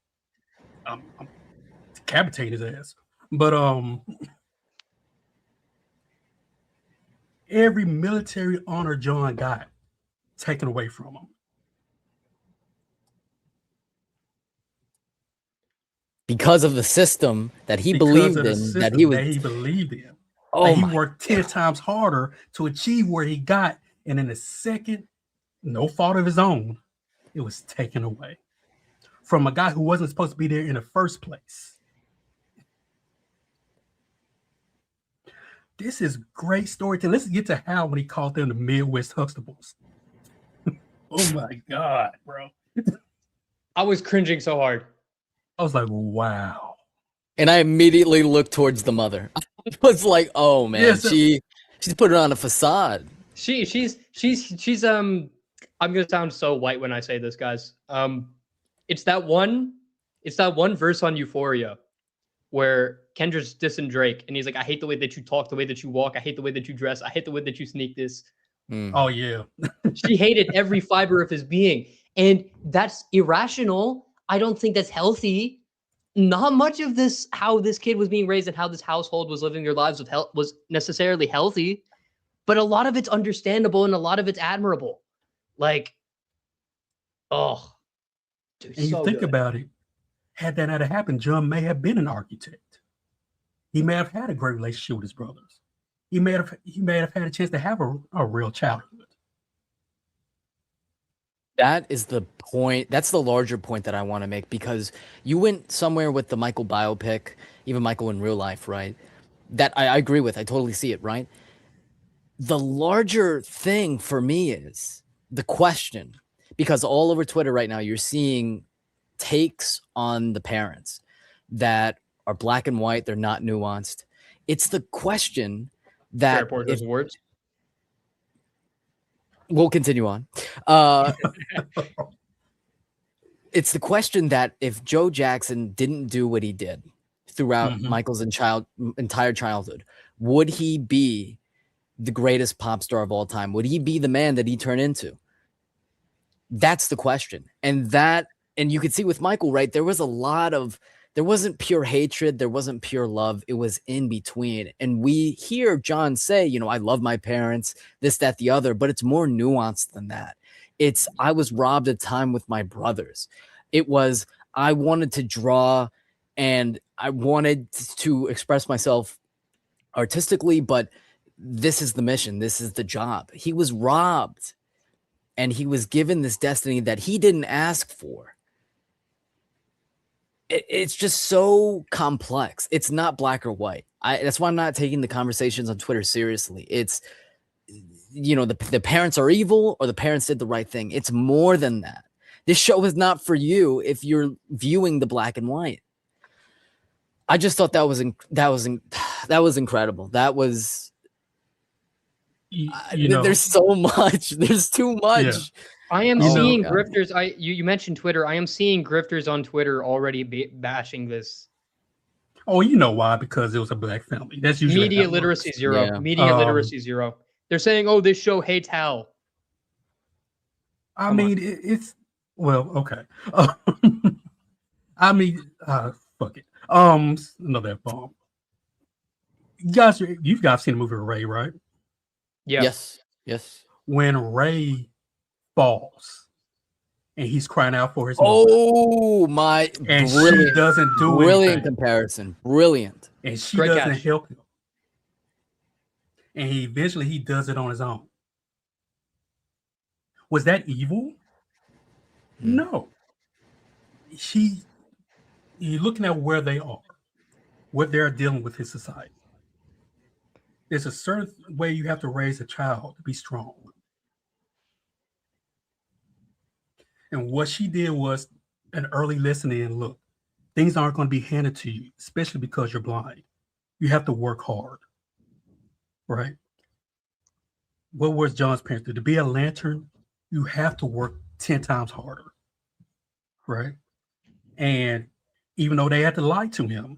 decapitating his ass. But every military honor John got taken away from him. Because of the system that he believed in, that he believed in. Oh, that he worked 10 times harder to achieve where he got, and in a second, no fault of his own, it was taken away from a guy who wasn't supposed to be there in the first place. This is great storytelling. Let's get to Hal when he called them the Midwest Huxtables. Oh my God, bro. I was cringing so hard. I was like, wow. And I immediately looked towards the mother. I was like, oh man, yeah, she's putting on a facade. She's I'm gonna sound so white when I say this, guys. It's that one verse on Euphoria where Kendra's dissing Drake and he's like, I hate the way that you talk, the way that you walk, I hate the way that you dress, I hate the way that you sneak this. Oh yeah. She hated every fiber of his being. And that's irrational. I don't think that's healthy. not much of this, how this kid was being raised and how this household was living their lives was necessarily healthy, but a lot of it's understandable and a lot of it's admirable. Like, oh, dude, and you think about it, had that not happened, John may have been an architect. He may have had a great relationship with his brothers. He may have had a chance to have a real childhood. That is the point. That's the larger point that I want to make, because you went somewhere with the Michael biopic, even Michael in real life, right? That I agree with. I totally see it, right? The larger thing for me is the question, because all over Twitter right now, you're seeing takes on the parents that are black and white. They're not nuanced. It's the question that words. We'll continue on. It's the question that if Joe Jackson didn't do what he did throughout Michael's entire childhood, would he be the greatest pop star of all time? Would he be the man that he turned into? That's the question. And you could see with Michael, right? There wasn't pure hatred. There wasn't pure love. It was in between. And we hear John say, I love my parents, this, that, the other, but it's more nuanced than that. I was robbed of time with my brothers. It was, I wanted to draw and I wanted to express myself artistically, but this is the mission. This is the job. He was robbed and he was given this destiny that he didn't ask for. It's just so complex. It's not black or white. That's why I'm not taking the conversations on Twitter seriously. It's, the parents are evil or the parents did the right thing. It's more than that. This show is not for you if you're viewing the black and white. I just thought that was incredible. That was, there's so much. There's too much. Yeah. I am seeing grifters. You mentioned Twitter. I am seeing grifters on Twitter already bashing this. Oh, you know why? Because it was a black family. That's usually media literacy zero. Yeah. Media literacy zero. They're saying, "Oh, this show hates Hal." I mean, it's well, okay. I mean, fuck it. Another bomb. You guys seen the movie Ray, right? Yeah. Yes. When Ray falls and he's crying out for his mother. And brilliant, she doesn't do brilliant anything. Comparison. Brilliant. And she Great doesn't catch. help him. And eventually he does it on his own. Was that evil? No. You're looking at where they are, what they're dealing with in society. There's a certain way you have to raise a child to be strong. And what she did was an early lesson in, look, things aren't going to be handed to you, especially because you're blind. You have to work hard, right? What was John's parents do? To be a lantern, you have to work 10 times harder, right? And even though they had to lie to him,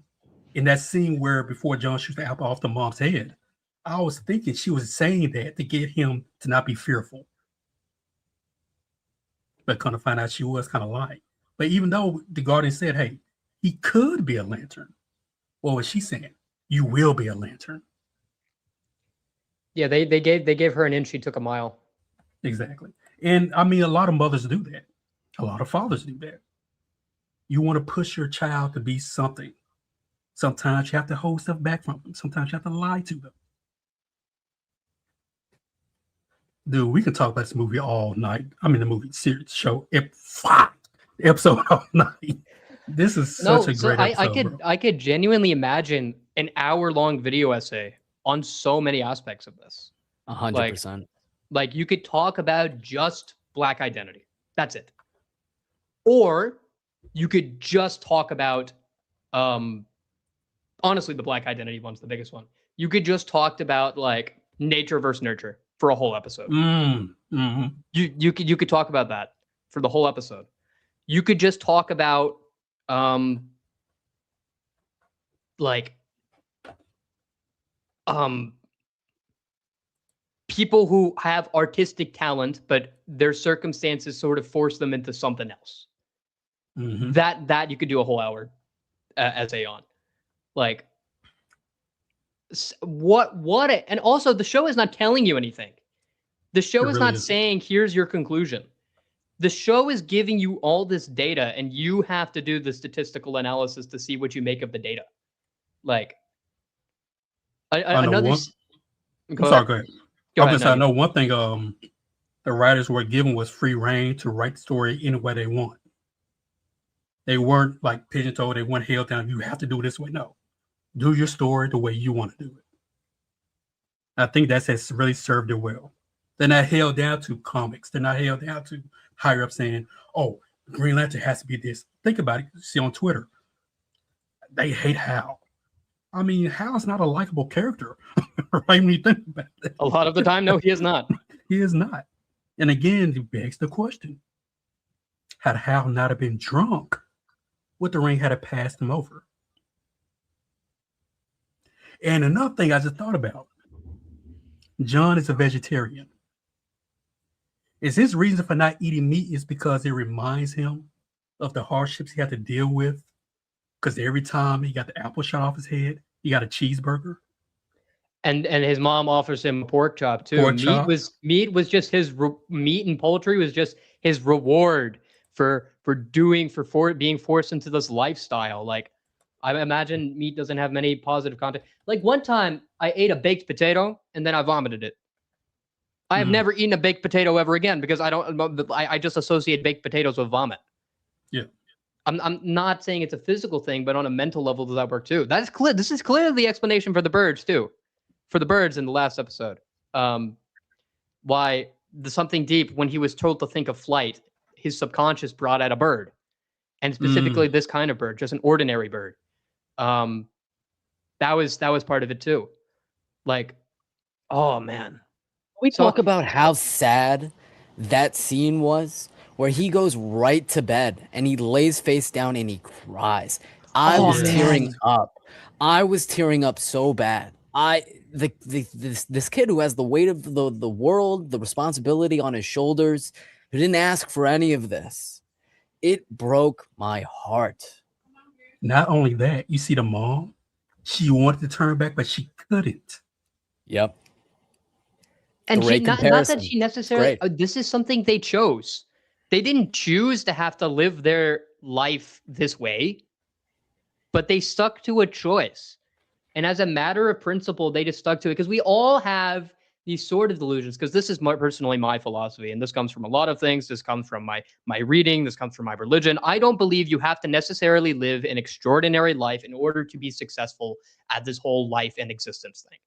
in that scene where before John shoots the apple off the mom's head, I was thinking she was saying that to get him to not be fearful. But kind of find out she was kind of lying. But even though the guardian said, hey, he could be a lantern, what was she saying? You will be a lantern. Yeah, they gave her an inch, she took a mile. Exactly. And I mean, a lot of mothers do that. A lot of fathers do that. You want to push your child to be something. Sometimes you have to hold stuff back from them. Sometimes you have to lie to them. Dude, we can talk about this movie all night. I mean, the movie series show episode all night. This is such a great episode. I could genuinely imagine an hour-long video essay on so many aspects of this. 100%. Like you could talk about just black identity. That's it. Or you could just talk about, honestly, the black identity one's the biggest one. You could just talk about like nature versus nurture for a whole episode. You could talk about that for the whole episode. You could just talk about people who have artistic talent, but their circumstances sort of force them into something else. That you could do a whole hour as Aeon. Like, and also the show is not telling you anything. The show is not saying, here's your conclusion. The show is giving you all this data, and you have to do the statistical analysis to see what you make of the data. Like, another. Go ahead. I know one thing. The writers were given was free reign to write the story any way they want. They weren't like pigeonholed. They weren't held down. You have to do it this way. No, do your story the way you want to do it. I think that's really served it well. They're not held down to comics. They're not held down to higher up saying, "Oh, Green Lantern has to be this." Think about it. You see on Twitter, they hate Hal. I mean, Hal's not a likable character, right? When you think about it, a lot of the time, no, he is not. He is not. And again, it begs the question: had Hal not have been drunk, would the ring have passed him over? And another thing I just thought about: John is a vegetarian. Is his reason for not eating meat is because it reminds him of the hardships he had to deal with? Because every time he got the apple shot off his head, he got a cheeseburger. And his mom offers him a pork chop too. Meat was just his meat, and poultry was just his reward for being forced into this lifestyle. Like, I imagine meat doesn't have many positive content. Like, one time I ate a baked potato and then I vomited it. I have never eaten a baked potato ever again because I just associate baked potatoes with vomit. Yeah. I'm not saying it's a physical thing, but on a mental level, does that work too? That's clear. This is clearly the explanation for the birds too. For the birds in the last episode. Why something deep, when he was told to think of flight, his subconscious brought out a bird. And specifically this kind of bird, just an ordinary bird. That was part of it too. Like, oh man. We talk about how sad that scene was, where he goes right to bed and he lays face down and he cries. I was tearing up. I was tearing up so bad. This kid who has the weight of the world, the responsibility on his shoulders, who didn't ask for any of this. It broke my heart. Not only that, you see the mom, she wanted to turn back, but she couldn't. Yep. And she, not that she necessarily, this is something they chose. They didn't choose to have to live their life this way, but they stuck to a choice. And as a matter of principle, they just stuck to it, because we all have these sort of delusions, because this is personally my philosophy, and this comes from a lot of things. This comes from my reading. This comes from my religion. I don't believe you have to necessarily live an extraordinary life in order to be successful at this whole life and existence thing.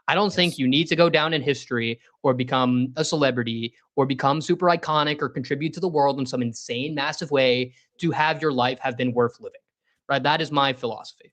I don't think you need to go down in history or become a celebrity or become super iconic or contribute to the world in some insane, massive way to have your life have been worth living, right? That is my philosophy.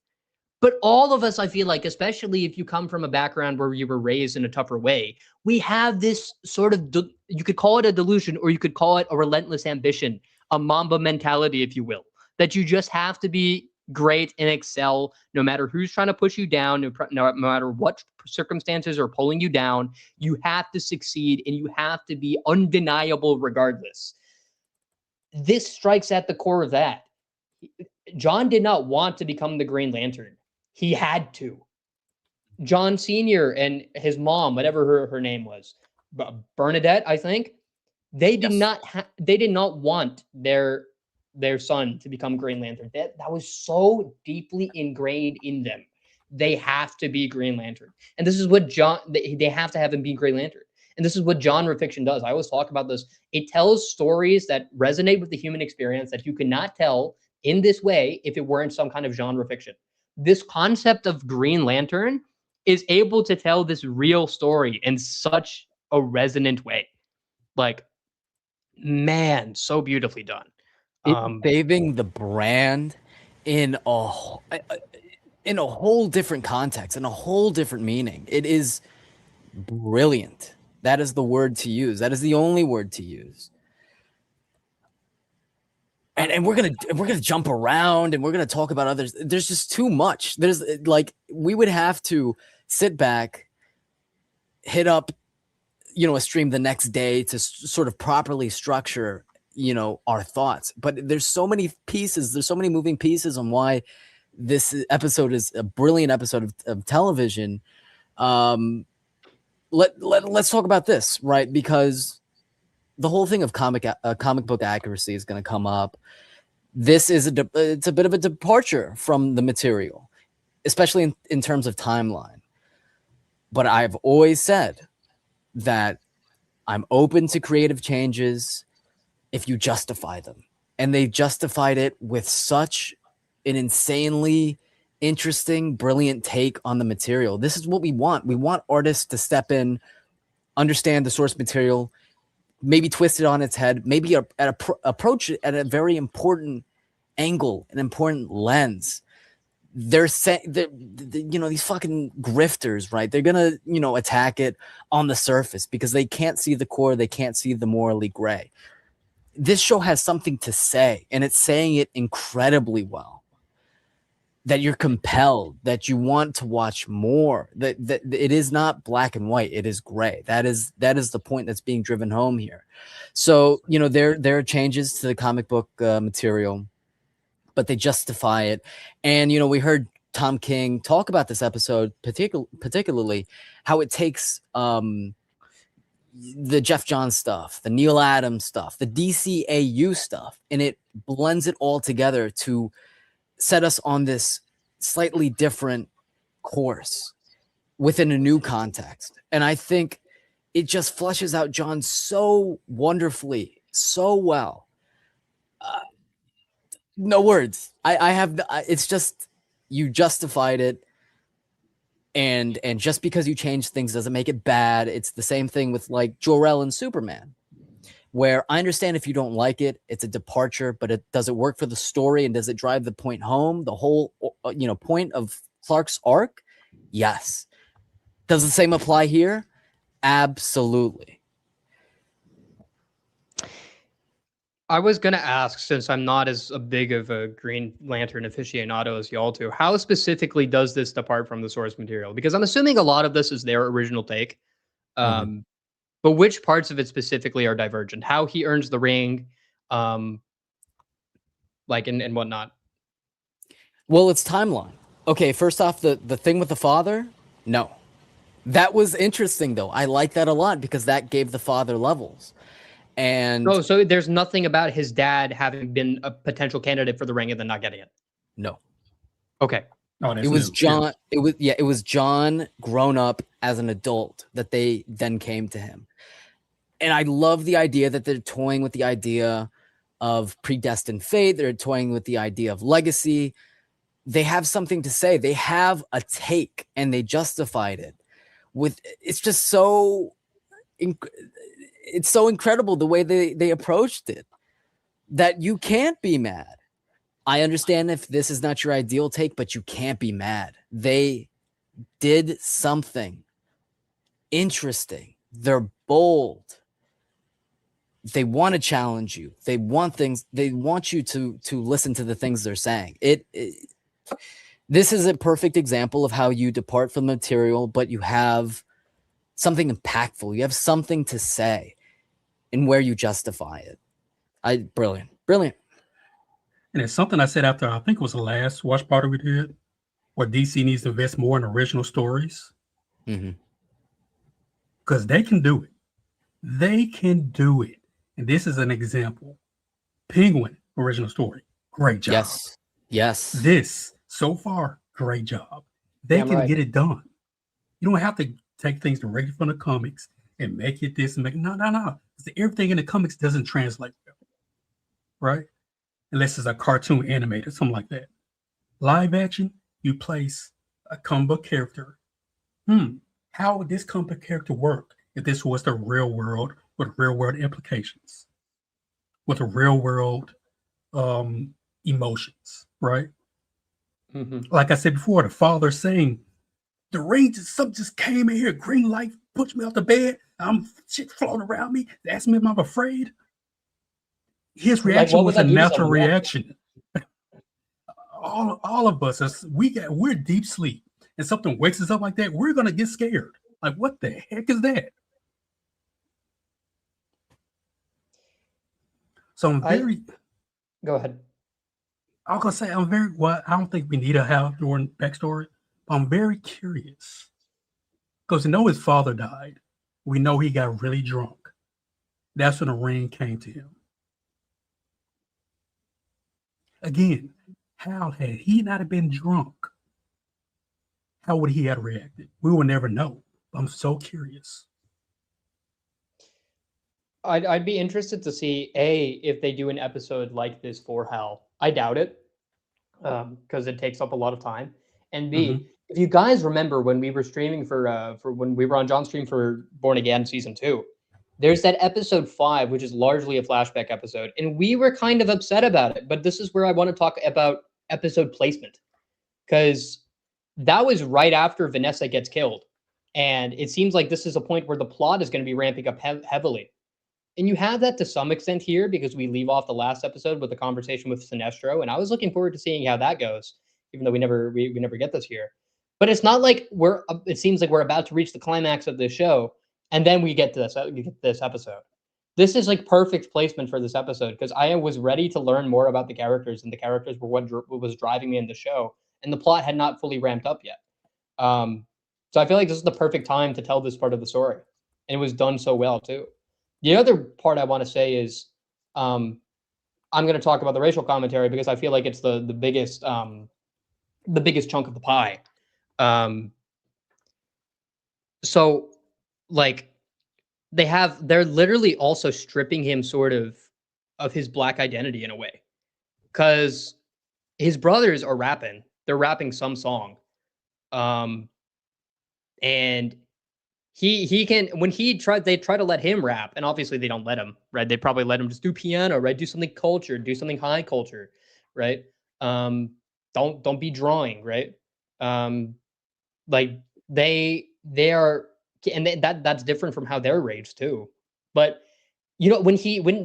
But all of us, I feel like, especially if you come from a background where you were raised in a tougher way, we have this sort of, you could call it a delusion, or you could call it a relentless ambition, a Mamba mentality, if you will, that you just have to be great and excel no matter who's trying to push you down, no matter what circumstances are pulling you down. You have to succeed, and you have to be undeniable regardless. This strikes at the core of that. John did not want to become the Green Lantern. He had to. John Sr. and his mom, whatever her name was, Bernadette, I think, they did not want their son to become Green Lantern. That was so deeply ingrained in them. They have to be Green Lantern. And this is what they have to have him be Green Lantern. And this is what genre fiction does. I always talk about this. It tells stories that resonate with the human experience that you cannot tell in this way if it weren't some kind of genre fiction. This concept of Green Lantern is able to tell this real story in such a resonant way. Like, man, so beautifully done. Saving the brand in a whole different context, in a whole different meaning. It is brilliant. That is the word to use. That is the only word to use. And we're gonna jump around, and we're gonna talk about others. There's just too much. There's like, we would have to sit back, hit up, a stream the next day to sort of properly structure, our thoughts. But there's so many pieces. There's so many moving pieces on why this episode is a brilliant episode of television. Let's talk about this, right? Because the whole thing of comic book accuracy is going to come up. This is it's a bit of a departure from the material, especially in terms of timeline. But I've always said that I'm open to creative changes if you justify them. And they justified it with such an insanely interesting, brilliant take on the material. This is what we want. We want artists to step in, understand the source material, maybe twist it on its head, maybe approach it at a very important angle, an important lens. They're saying that, these fucking grifters, right? They're gonna, attack it on the surface because they can't see the core, they can't see the morally gray. This show has something to say, and it's saying it incredibly well. That you're compelled, that you want to watch more. That it is not black and white; it is gray. That is the point that's being driven home here. So there are changes to the comic book material, but they justify it. And we heard Tom King talk about this episode, particularly how it takes the Jeff Johns stuff, the Neil Adams stuff, the DCAU stuff, and it blends it all together to set us on this slightly different course within a new context. And I think it just fleshes out John so wonderfully, so well. No words. It's just, you justified it. And just because you change things doesn't make it bad. It's the same thing with like Jor-El and Superman, where I understand if you don't like it, it's a departure, but does it work for the story and does it drive the point home? The whole, point of Clark's arc? Yes. Does the same apply here? Absolutely. I was going to ask, since I'm not as big of a Green Lantern aficionado as y'all two, how specifically does this depart from the source material? Because I'm assuming a lot of this is their original take. But which parts of it specifically are divergent? How he earns the ring, and whatnot. Well, it's timeline. Okay, first off, the thing with the father, no. That was interesting, though. I like that a lot because that gave the father levels. And so there's nothing about his dad having been a potential candidate for the ring and then not getting it. No. Okay. Oh, it was John. Yeah. It was John grown up as an adult that they then came to him. And I love the idea that they're toying with the idea of predestined fate. They're toying with the idea of legacy. They have something to say. They have a take, and they justified it with. It's just so. It's so incredible the way they approached it that you can't be mad. I understand if this is not your ideal take, but you can't be mad. They did something interesting. They're bold. They want to challenge you. They want things. They want you to listen to the things they're saying. This is a perfect example of how you depart from the material, but you have something impactful. You have something to say and where you justify it. Brilliant. And it's something I said after, I think it was the last watch party we did, where DC needs to invest more in original stories. Because they can do it. They can do it. And this is an example. Penguin, original story. Great job. Yes. This, so far, great job. They can get it done. You don't have to take things directly from the comics and make it this and make it. No. Everything in the comics doesn't translate well, right? Unless it's a cartoon animated, something like that. Live action, you place a comic book character. How would this comic book character work if this was the real world with real world implications, with the real world emotions, right? Like I said before, the father saying, the ring just came in here, green light, pushed me off the bed. I'm shit floating around me. They asked me if I'm afraid. His reaction was a natural reaction. All of us, we're deep sleep, and something wakes us up like that, we're gonna get scared. Like, what the heck is that? So Go ahead. I'm gonna say I'm very well. I don't think we need a Hal Jordan backstory, but I'm very curious because we know his father died. We know he got really drunk. That's when the ring came to him. Again, Hal, had he not have been drunk, how would he have reacted? We will never know. I'm so curious. I'd be interested to see if they do an episode like this for Hal. I doubt it, because it takes up a lot of time. And B, if you guys remember when we were streaming for when we were on John's stream for Born Again season 2, there's that episode 5, which is largely a flashback episode, and we were kind of upset about it. But this is where I want to talk about episode placement, because that was right after Vanessa gets killed, and it seems like this is a point where the plot is going to be ramping up heavily. And you have that to some extent here because we leave off the last episode with the conversation with Sinestro, and I was looking forward to seeing how that goes, even though we never get this here. But it's not like it seems like we're about to reach the climax of this show, and then we get to this episode. This is like perfect placement for this episode because I was ready to learn more about the characters, and the characters were what was driving me in the show, and the plot had not fully ramped up yet. So I feel like this is the perfect time to tell this part of the story, and it was done so well too. The other part I want to say is I'm going to talk about the racial commentary because I feel like it's the biggest chunk of the pie. So like they're literally also stripping him sort of his Black identity in a way, because his brothers are rapping. They're rapping some song, and he can, when they try to let him rap, and obviously they don't let him, right? They probably let him just do piano, right? Do something cultured, do something high culture, right? Don't be drawing, right? Like they are, and that's different from how they're raised too. But you know, when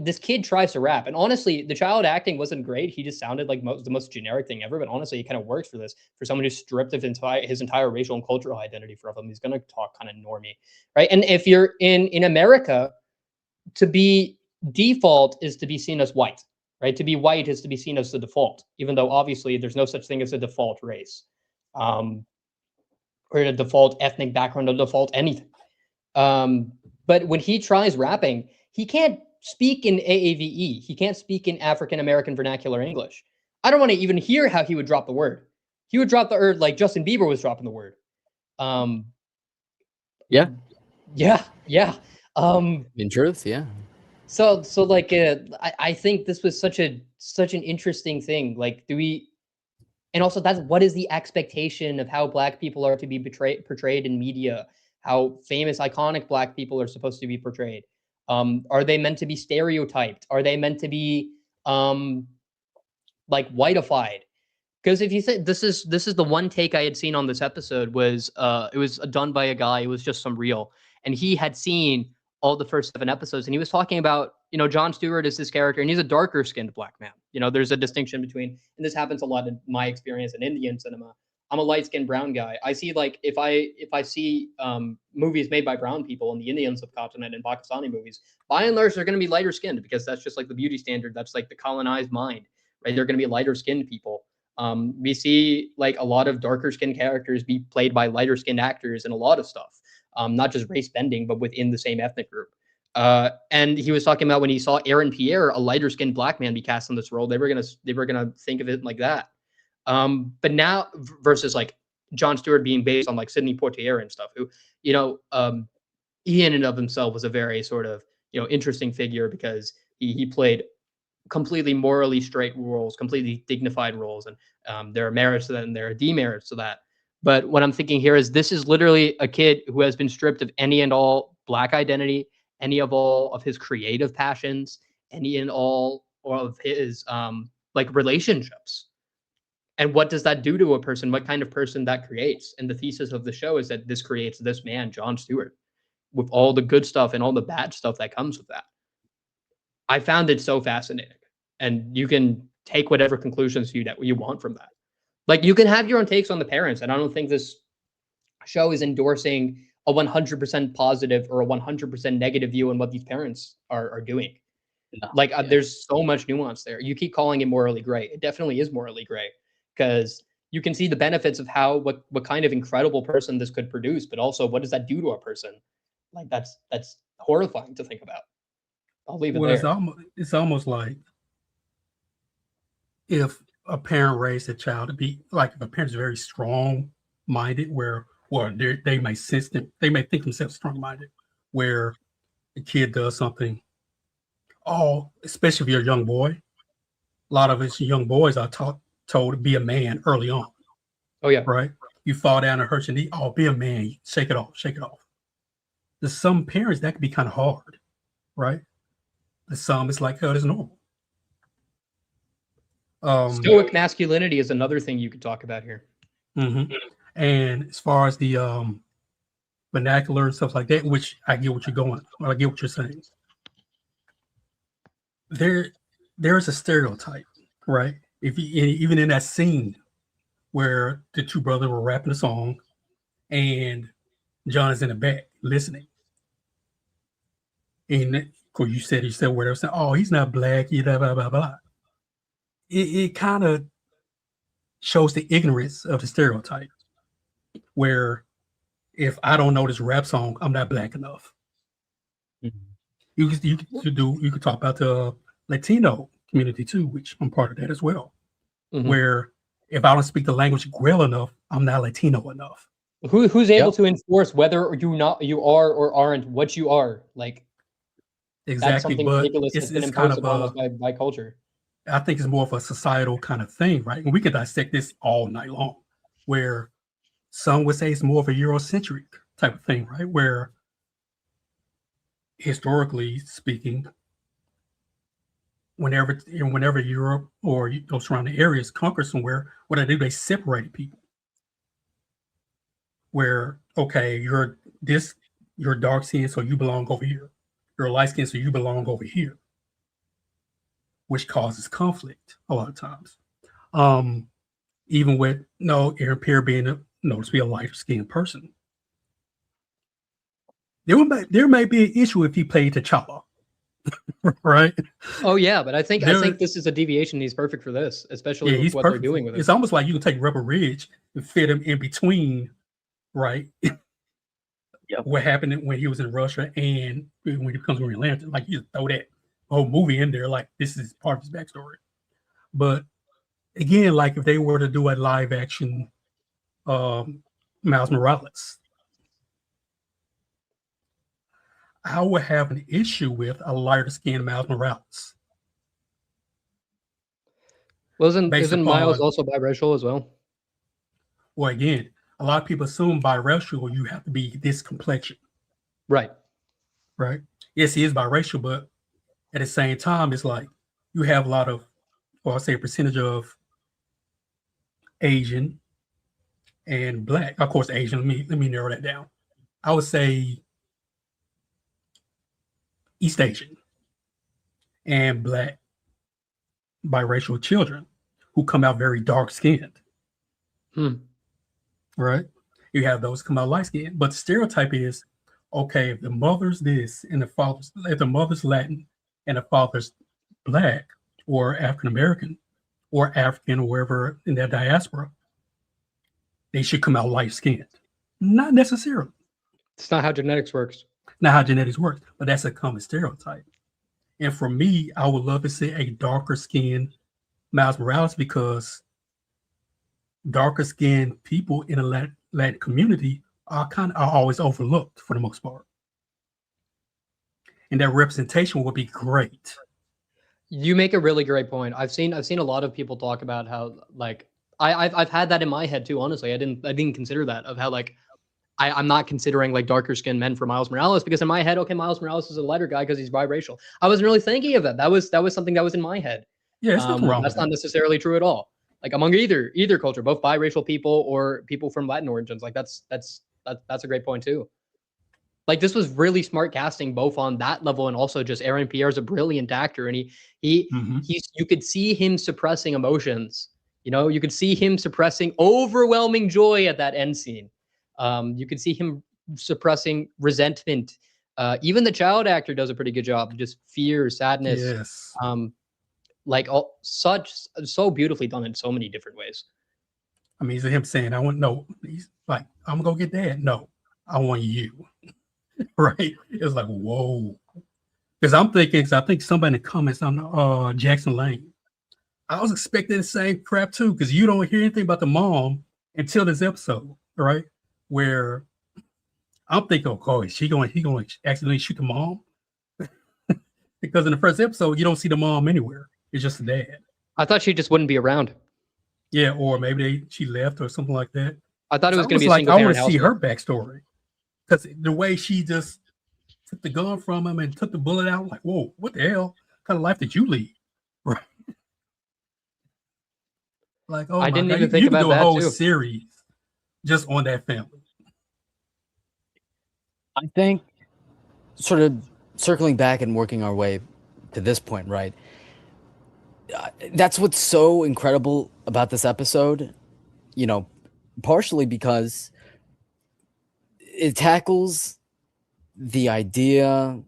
this kid tries to rap, and honestly, the child acting wasn't great. He just sounded like the most generic thing ever. But honestly, it kind of works for someone who's stripped of his entire racial and cultural identity from him. He's gonna talk kind of normie, right? And if you're in America, to be default is to be seen as white, right? To be white is to be seen as the default, even though obviously there's no such thing as a default race, or a default ethnic background, or default anything. But when he tries rapping, he can't speak in AAVE. He can't speak in African American vernacular English. I don't want to even hear how he would drop the word. He would drop the word like Justin Bieber was dropping the word. Yeah. In truth, yeah. So like, I think this was such an interesting thing. Like, and also what is the expectation of how Black people are to be portrayed in media? How famous, iconic Black people are supposed to be portrayed? Are they meant to be stereotyped? Are they meant to be like whiteified? Because if you think this is the one take I had seen on this episode was it was done by a guy. It was just some reel, and he had seen all the first 7 episodes, and he was talking about, you know, Jon Stewart is this character, and he's a darker skinned Black man. You know, there's a distinction between, and this happens a lot in my experience in Indian cinema. I'm a light-skinned brown guy. I see, like, if I see movies made by brown people in the Indian subcontinent and Pakistani movies, by and large, they're going to be lighter skinned because that's just like the beauty standard. That's like the colonized mind, right? They're going to be lighter skinned people. We see like a lot of darker skinned characters be played by lighter skinned actors in a lot of stuff, not just race bending, but within the same ethnic group. And he was talking about when he saw Aaron Pierre, a lighter skinned Black man, be cast in this role, they were gonna think of it like that. But now versus like Jon Stewart being based on like Sidney Poitier and stuff, who, you know, he in and of himself was a very sort of, you know, interesting figure because he played completely morally straight roles, completely dignified roles, and there are merits to that and there are demerits to that. But what I'm thinking here is this is literally a kid who has been stripped of any and all Black identity, any of all of his creative passions, any and all of his like relationships. And what does that do to a person? What kind of person that creates? And the thesis of the show is that this creates this man, Jon Stewart, with all the good stuff and all the bad stuff that comes with that. I found it so fascinating. And you can take whatever conclusions you want from that. Like, you can have your own takes on the parents, and I don't think this show is endorsing a 100% positive or a 100% negative view on what these parents are doing. Like there's so much nuance there. You keep calling it morally gray. It definitely is morally gray because you can see the benefits of what kind of incredible person this could produce, but also what does that do to a person? Like that's horrifying to think about. I'll leave it there. It's almost like if a parent raised a child to be like, if a parent's very strong-minded, they may think themselves strong-minded, where the kid does something. Oh, especially if you're a young boy, a lot of us young boys are told to be a man early on. Oh yeah, right. You fall down and hurt your knee. Oh, be a man. Shake it off. Shake it off. To some parents, that can be kind of hard, right? To some, it's like, oh, it's normal. Stoic masculinity is another thing you could talk about here. Mm-hmm. And as far as the vernacular and stuff like that, which I get what you're saying. There's a stereotype, right? Even in that scene where the two brothers were rapping a song and John is in the back listening. And of course you said where they're saying, oh, he's not black, blah, blah, blah, blah. It kind of shows the ignorance of the stereotype where if I don't know this rap song, I'm not black enough. Mm-hmm. You could talk about the Latino community too, which I'm part of that as well. Mm-hmm. Where if I don't speak the language well enough, I'm not Latino enough. Who's able to enforce whether you are or aren't what you are? Like exactly, that's something but ridiculous that's been imposed upon us by culture. I think it's more of a societal kind of thing, right? And we can dissect this all night long, where some would say it's more of a Eurocentric type of thing, right? Where historically speaking, whenever Europe or those surrounding areas conquered somewhere, what they do, they separated people. Where, okay, you're dark skin, so you belong over here. You're light skin, so you belong over here, which causes conflict a lot of times. Even with Aaron Pierre being known to be a lighter skinned person, there may be an issue if he played T'Challa. Right? Oh yeah, but I think this is a deviation. He's perfect for this, especially with what they're doing with it. It's almost like you can take Rubber Ridge and fit him in between, right? Yep. What happened when he was in Russia and when he becomes Green Lantern, like you throw that whole movie in there, like this is part of his backstory. But again, like if they were to do a live action Miles Morales, I would have an issue with a lighter skinned Miles Morales. Isn't Miles also biracial as well? Well, again, a lot of people assume biracial, you have to be this complexion. Right. Right. Yes, he is biracial, but at the same time, it's like you have a lot of, or I'll say a percentage of Asian and Black. Of course, Asian, let me narrow that down. I would say East Asian and Black biracial children who come out very dark skinned. Right? You have those come out light skinned, but the stereotype is, okay, if the mother's this and if the mother's Latin and the father's Black or African American or African or wherever in their diaspora, they should come out light skinned. Not necessarily. It's not how genetics works. Not how genetics works, but that's a common stereotype. And for me, I would love to see a darker skinned Miles Morales, because darker skinned people in the Latin community are always overlooked for the most part. And that representation would be great. You make a really great point. I've seen a lot of people talk about how, like, I've had that in my head too, honestly. I didn't consider that, of how, like, I'm not considering like darker skinned men for Miles Morales, because in my head, okay, Miles Morales is a lighter guy because he's biracial. I wasn't really thinking of that. That was something that was in my head. Yeah, it's nothing wrong. That's not necessarily true at all. Like among either culture, both biracial people or people from Latin origins, like that's a great point too. Like this was really smart casting, both on that level and also just Aaron Pierre's a brilliant actor, and he's you could see him suppressing emotions. You could see him suppressing overwhelming joy at that end scene. You could see him suppressing resentment Even the child actor does a pretty good job. Just fear, sadness. Yes. Like so beautifully done in so many different ways. I mean, it's him saying, "I want no." He's like, "I'm gonna go get Dad." No, I want you. Right? It's like, whoa. Because I think somebody in the comments on Jackson Lane. I was expecting the same crap too, because you don't hear anything about the mom until this episode, right? Where I'm thinking, oh, is he going to accidentally shoot the mom? Because in the first episode, you don't see the mom anywhere. It's just the dad. I thought she just wouldn't be around. Yeah, or maybe she left or something like that. I thought it was going to be like, I want to see her backstory, because the way she just took the gun from him and took the bullet out, like, whoa, what the hell kind of life did you lead? Right? Like, oh, I didn't even think you about can do that a whole too. series just on that family. I think, sort of circling back and working our way to this point, right? That's what's so incredible about this episode, you know, partially because it tackles the idea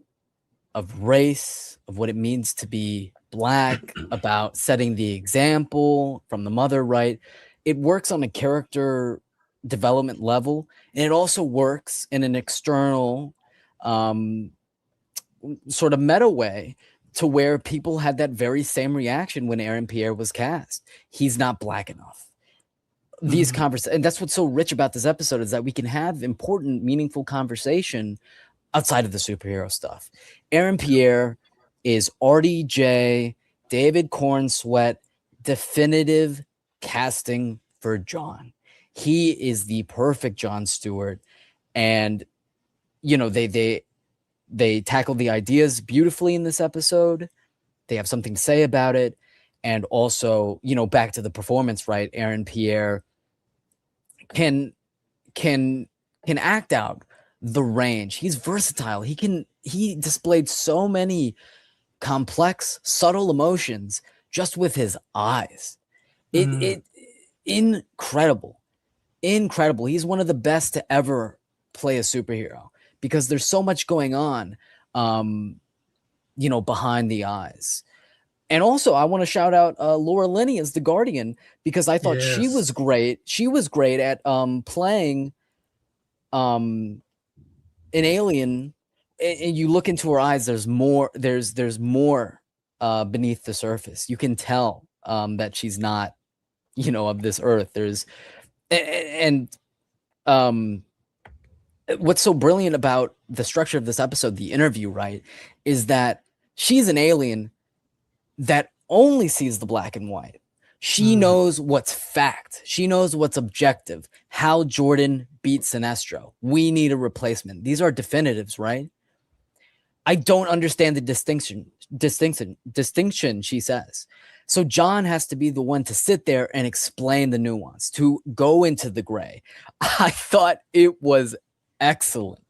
of race, of what it means to be Black, about setting the example from the mother, right? It works on a character development level, and it also works in an external sort of meta way, to where people had that very same reaction when Aaron Pierre was cast. He's not Black enough. These conversations, and that's what's so rich about this episode, is that we can have important, meaningful conversation outside of the superhero stuff. Aaron Pierre is RDJ, David Corenswet, definitive casting for John. He is the perfect John Stewart, and you know, they tackle the ideas beautifully in this episode. They have something to say about it. And also, you know, back to the performance, right? Aaron Pierre can act out the range. He's versatile. He displayed so many complex, subtle emotions just with his eyes. It incredible. He's one of the best to ever play a superhero, because there's so much going on, you know, behind the eyes. And also, I want to shout out Laura Linney as the Guardian, because I thought she was great. She was great at playing an alien. And you look into her eyes, there's more. There's more beneath the surface. You can tell that she's not, you know, of this earth. What's so brilliant about the structure of this episode, the interview, right, is that she's an alien that only sees the black and white. She knows what's fact. She knows what's objective. Hal Jordan beat Sinestro. We need a replacement. These are definitives, right? I don't understand the distinction, she says. So John has to be the one to sit there and explain the nuance, to go into the gray. I thought it was excellent.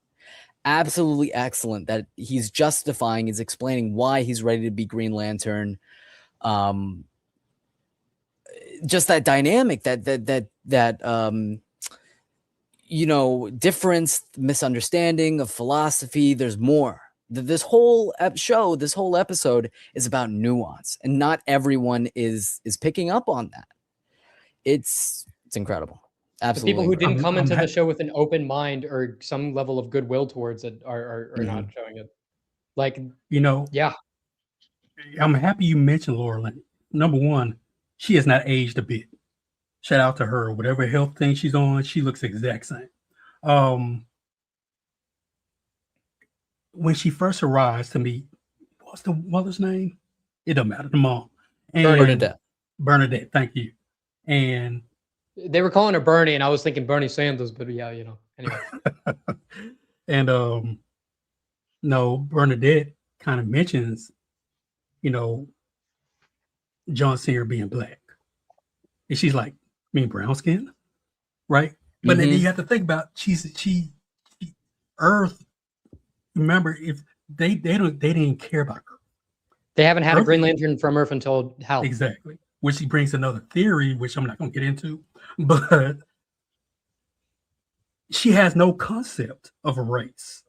Absolutely excellent that he's justifying, he's explaining why he's ready to be Green Lantern. Just that dynamic, that you know, difference, misunderstanding of philosophy. There's more. This whole show, this whole episode is about nuance, and not everyone is picking up on that. It's incredible. Absolutely. The people who didn't come into the show with an open mind or some level of goodwill towards it are not showing it. Like, you know, yeah. I'm happy you mentioned Laura Linney. Number one, she has not aged a bit. Shout out to her. Whatever health thing she's on, she looks the exact same. When she first arrives to meet, what's the mother's name? It don't matter. The mom. And Bernadette. Thank you. And they were calling her Bernie, and I was thinking Bernie Sanders, but yeah, you know. Anyway. And no, Bernadette kind of mentions, you know, John Cena being black, and she's like, "Mean brown skin, right?" But then you have to think about she Earth. Remember, if they didn't care about her. They haven't had a Green Lantern from Earth until Hal. Exactly. Which brings another theory, which I'm not going to get into, but she has no concept of a race.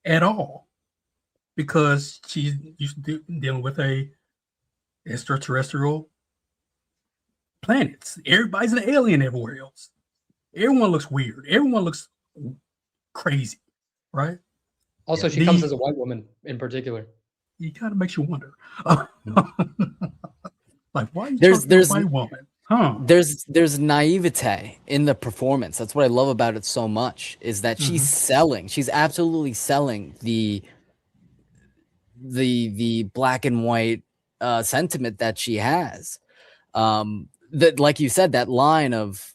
at all, because she's dealing with a extraterrestrial planets. Everybody's an alien everywhere else. Everyone looks weird. Everyone looks crazy, right? Also, she comes as a white woman in particular. It kind of makes you wonder. Like, why are you there's talking to a white woman? Huh? There's naivete in the performance. That's what I love about it so much, is that she's selling. She's absolutely selling the black and white sentiment that she has. That, like you said, that line of,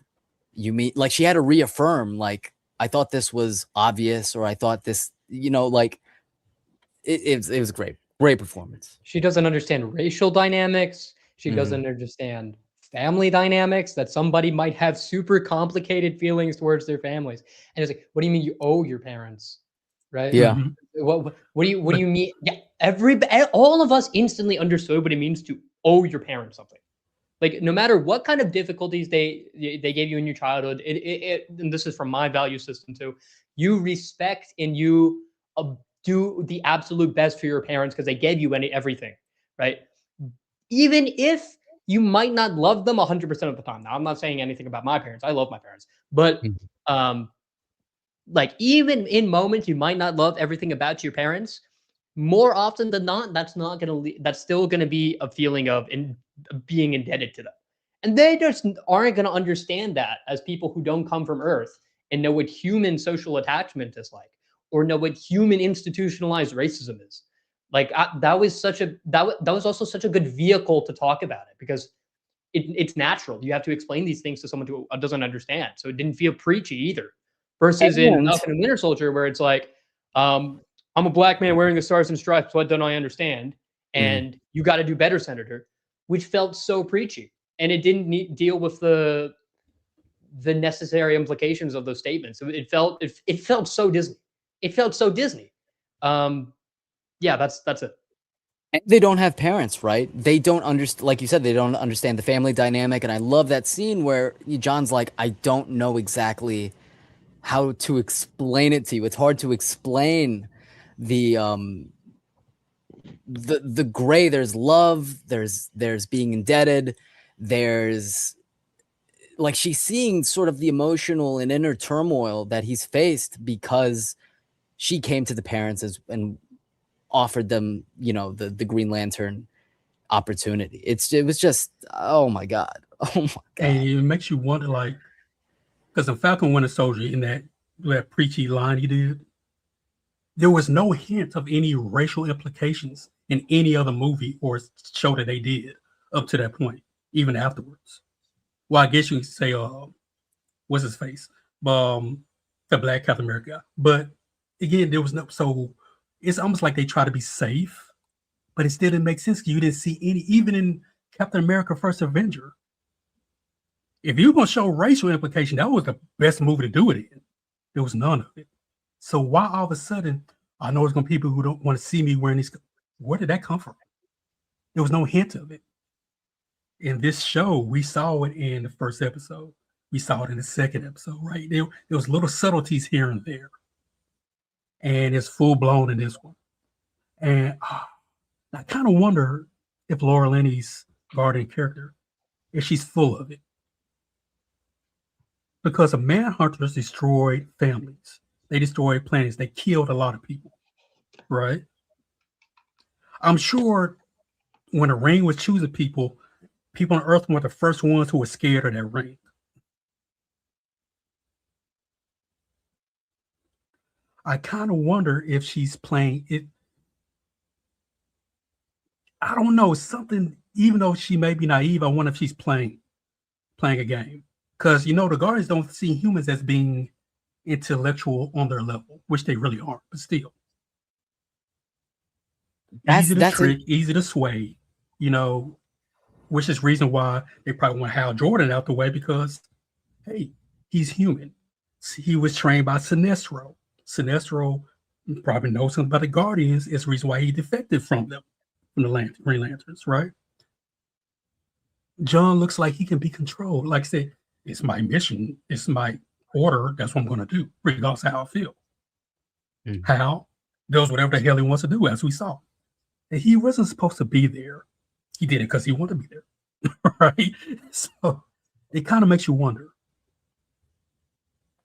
you mean, like, she had to reaffirm, like, I thought this was obvious, or I thought this, like, it was great performance. She doesn't understand racial dynamics. She doesn't understand family dynamics, that somebody might have super complicated feelings towards their families. And it's like, what do you mean you owe your parents? Right? Yeah. What do you mean? Yeah, all of us instantly understood what it means to owe your parents something. Like, no matter what kind of difficulties they gave you in your childhood, and this is from my value system too, you respect and you do the absolute best for your parents because they gave you everything, right? Even if you might not love them 100% of the time. Now, I'm not saying anything about my parents. I love my parents. But like, even in moments you might not love everything about your parents, more often than not, that's still gonna be a feeling of being indebted to them. And they just aren't gonna understand that as people who don't come from Earth and know what human social attachment is like, or know what human institutionalized racism is. Like, that was also such a good vehicle to talk about it, because it's natural. You have to explain these things to someone who doesn't understand. So it didn't feel preachy either. Versus in Falcon and Winter Soldier, where it's like, I'm a black man wearing the stars and stripes. What don't I understand? And you got to do better, Senator, which felt so preachy, and it didn't deal with the necessary implications of those statements. It felt so Disney. It felt so Disney. Yeah, that's it. And they don't have parents, right? They don't understand, like you said, they don't understand the family dynamic. And I love that scene where John's like, I don't know exactly how to explain it to you. It's hard to explain the gray. There's love, there's being indebted, there's, like, she's seeing sort of the emotional and inner turmoil that he's faced because she came to the parents and offered them, the Green Lantern opportunity. It was just, oh my God. And it makes you wonder, like, because in Falcon Winter Soldier, in that preachy line he did, there was no hint of any racial implications in any other movie or show that they did up to that point, even afterwards. Well, I guess you could say, what's his face? The Black Captain America. But again, there was no, so it's almost like they try to be safe, but it still didn't make sense. You didn't see any, even in Captain America First Avenger. If you were going to show racial implication, that was the best movie to do it in. There was none of it. So why all of a sudden, I know there's going to be people who don't want to see me wearing these. Where did that come from? There was no hint of it. In this show, we saw it in the first episode. We saw it in the second episode, right? There was little subtleties here and there. And it's full blown in this one. And I kind of wonder if Laura Linney's Gardner character, if she's full of it. Because the Manhunters destroyed families. They destroyed planets. They killed a lot of people, right? I'm sure when the ring was choosing people on Earth were the first ones who were scared of that ring. I kind of wonder if she's playing it. I don't know, something, even though she may be naive, I wonder if she's playing a game. Because, the Guardians don't see humans as being intellectual on their level, which they really aren't, but still. Easy to trick, easy to sway, which is reason why they probably want Hal Jordan out the way, because, hey, he's human. He was trained by Sinestro. Sinestro probably knows something about the Guardians. It's the reason why he defected from them, from the Green Lanterns, right? John looks like he can be controlled. Like I said, it's my mission. It's my order. That's what I'm going to do, regardless of how I feel. Hal does whatever the hell he wants to do, as we saw. And he wasn't supposed to be there. He did it because he wanted to be there, right? So it kind of makes you wonder.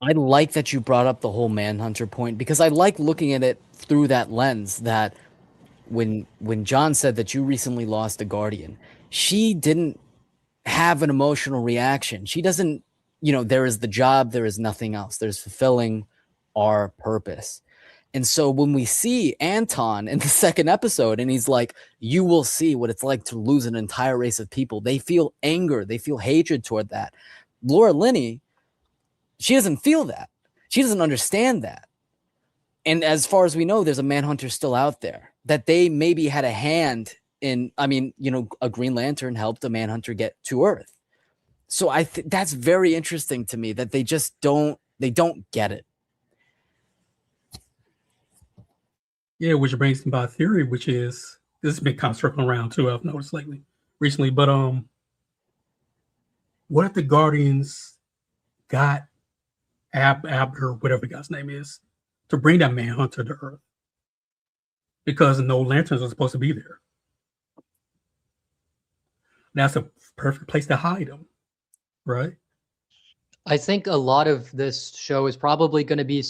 I like that you brought up the whole Manhunter point, because I like looking at it through that lens, that when John said that you recently lost a guardian, she didn't have an emotional reaction. She doesn't, there is the job, there is nothing else. There's fulfilling our purpose. And so when we see Anton in the second episode, and he's like, you will see what it's like to lose an entire race of people. They feel anger. They feel hatred toward that. Laura Linney, she doesn't feel that. She doesn't understand that. And as far as we know, there's a Manhunter still out there that they maybe had a hand in. I mean, a Green Lantern helped a Manhunter get to Earth. So that's very interesting to me, that they don't get it. Yeah, which brings me by theory, which is, this has been kind of circling around too, I've noticed recently, but what if the Guardians got Abner, whatever the guy's name is, to bring that Manhunter to Earth? Because no Lanterns are supposed to be there. That's a perfect place to hide them, right? I think a lot of this show is probably going to be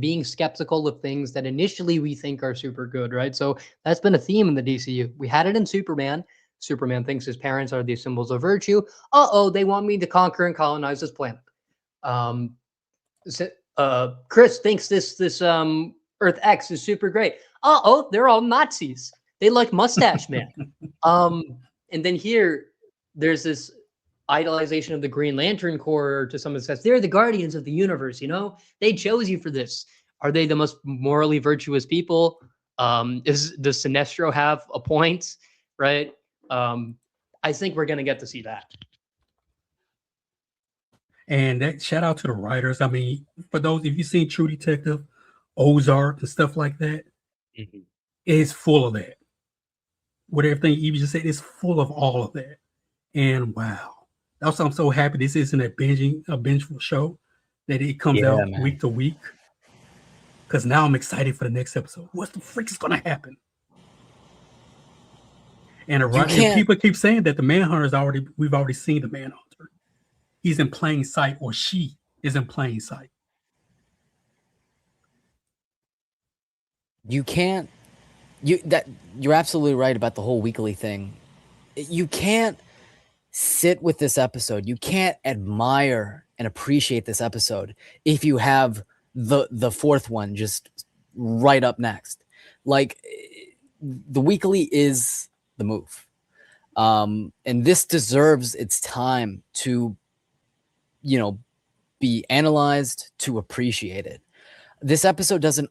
being skeptical of things that initially we think are super good, right? So that's been a theme in the DCU. We had it in Superman. Superman thinks his parents are the symbols of virtue. They want me to conquer and colonize this planet. Chris thinks this Earth X is super great. They're all Nazis. They like Mustache Man. And then here, there's this idolization of the Green Lantern Corps to some extent. They're the guardians of the universe, They chose you for this. Are they the most morally virtuous people? Does Sinestro have a point, right? I think we're going to get to see that. And that shout out to the writers. I mean, for those, if you've seen True Detective, Ozark, and stuff like that, it's full of that. What everything Evie just said is full of all of that. And wow. Also, I'm so happy this isn't a bingeful show, that it comes out week to week. Because now I'm excited for the next episode. What the frick is going to happen? And people keep saying that the Manhunter we've already seen the Manhunter. He's in plain sight, or she is in plain sight. You're absolutely right about the whole weekly thing. You can't sit with this episode. You can't admire and appreciate this episode if you have the fourth one just right up next. Like, the weekly is the move. And this deserves its time to, be analyzed, to appreciate it. This episode doesn't,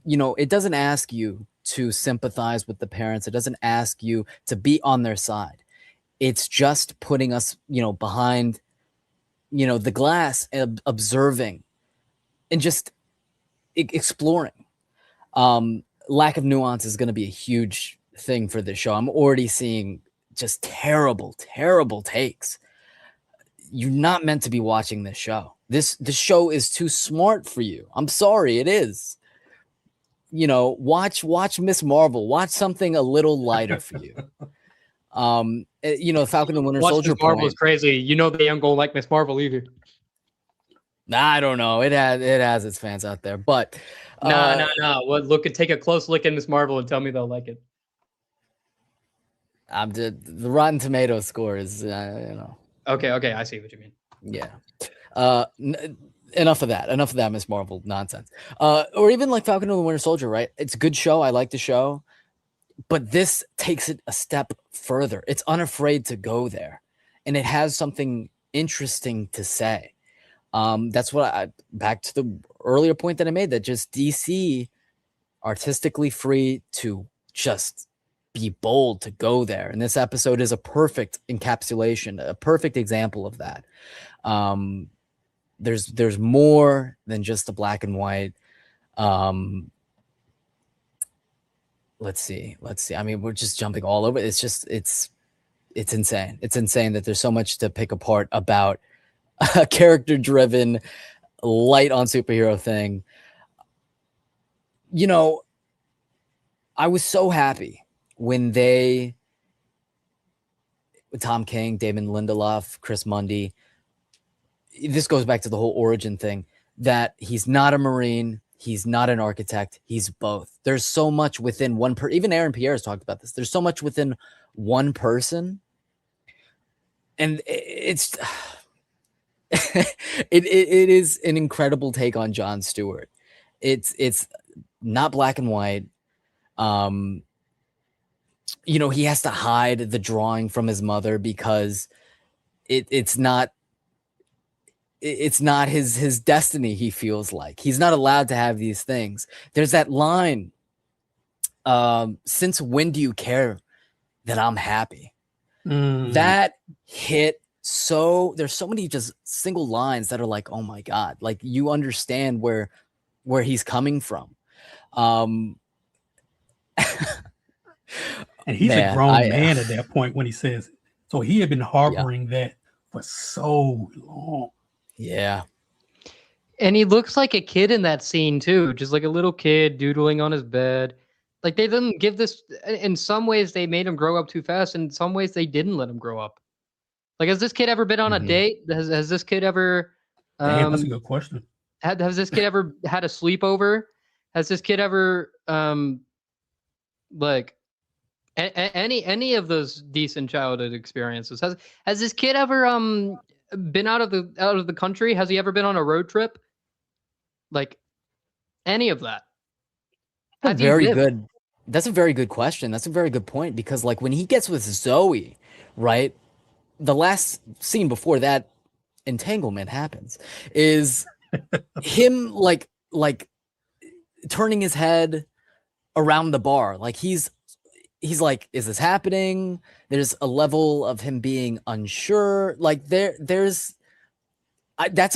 it doesn't ask you to sympathize with the parents. It doesn't ask you to be on their side. It's just putting us, behind, the glass, observing and just exploring. Lack of nuance is going to be a huge thing for this show. I'm already seeing just terrible, terrible takes. You're not meant to be watching this show. This show is too smart for you. I'm sorry, it is. Watch Miss Marvel. Watch something a little lighter for you. Falcon and Winter Soldier. Miss Marvel is crazy. They don't go like Miss Marvel either. Nah, I don't know. It has its fans out there, but no. Well, take a close look at Miss Marvel and tell me they'll like it. The Rotten Tomatoes score is, Okay, I see what you mean. Yeah. Enough of that Miss Marvel nonsense. Or even like Falcon and the Winter Soldier, right? It's a good show. I like the show. But this takes it a step further. It's unafraid to go there. And it has something interesting to say. That's what back to the earlier point that I made, that just DC artistically free to just be bold to go there. And this episode is a perfect encapsulation, a perfect example of that. There's more than just the black and white. Let's see. I mean, we're just jumping all over. It's insane. It's insane that there's so much to pick apart about a character-driven, light on superhero thing. you know, I was so happy when Tom King, Damon Lindelof, Chris Mundy, this goes back to the whole origin thing, that he's not a Marine, he's not an architect, he's both. There's so much within one person. Even Aaron Pierre has talked about this. There's so much within one person. And it's it is an incredible take on Jon Stewart. It's not black and white. You know, he has to hide the drawing from his mother because it's not his destiny. He feels like he's not allowed to have these things. There's that line, since when do you care that I'm happy? That hit. So there's so many just single lines that are like, oh my God, like you understand where he's coming from. And he's a grown man at that point when he says it. So he had been harboring that for so long. Yeah. And he looks like a kid in that scene too, just like a little kid doodling on his bed. Like they didn't give this, in some ways they made him grow up too fast. In some ways they didn't let him grow up. Like, has this kid ever been on a date? Has this kid ever? Damn, that's a good question. Has this kid ever had a sleepover? Has this kid ever like any of those decent childhood experiences? Has this kid ever been out of the country? Has he ever been on a road trip? Like any of that? That's a very good question. That's a very good point, because like when he gets with Zoe, right? The last scene before that entanglement happens is him like turning his head around the bar. Like he's like, is this happening? There's a level of him being unsure. Like that's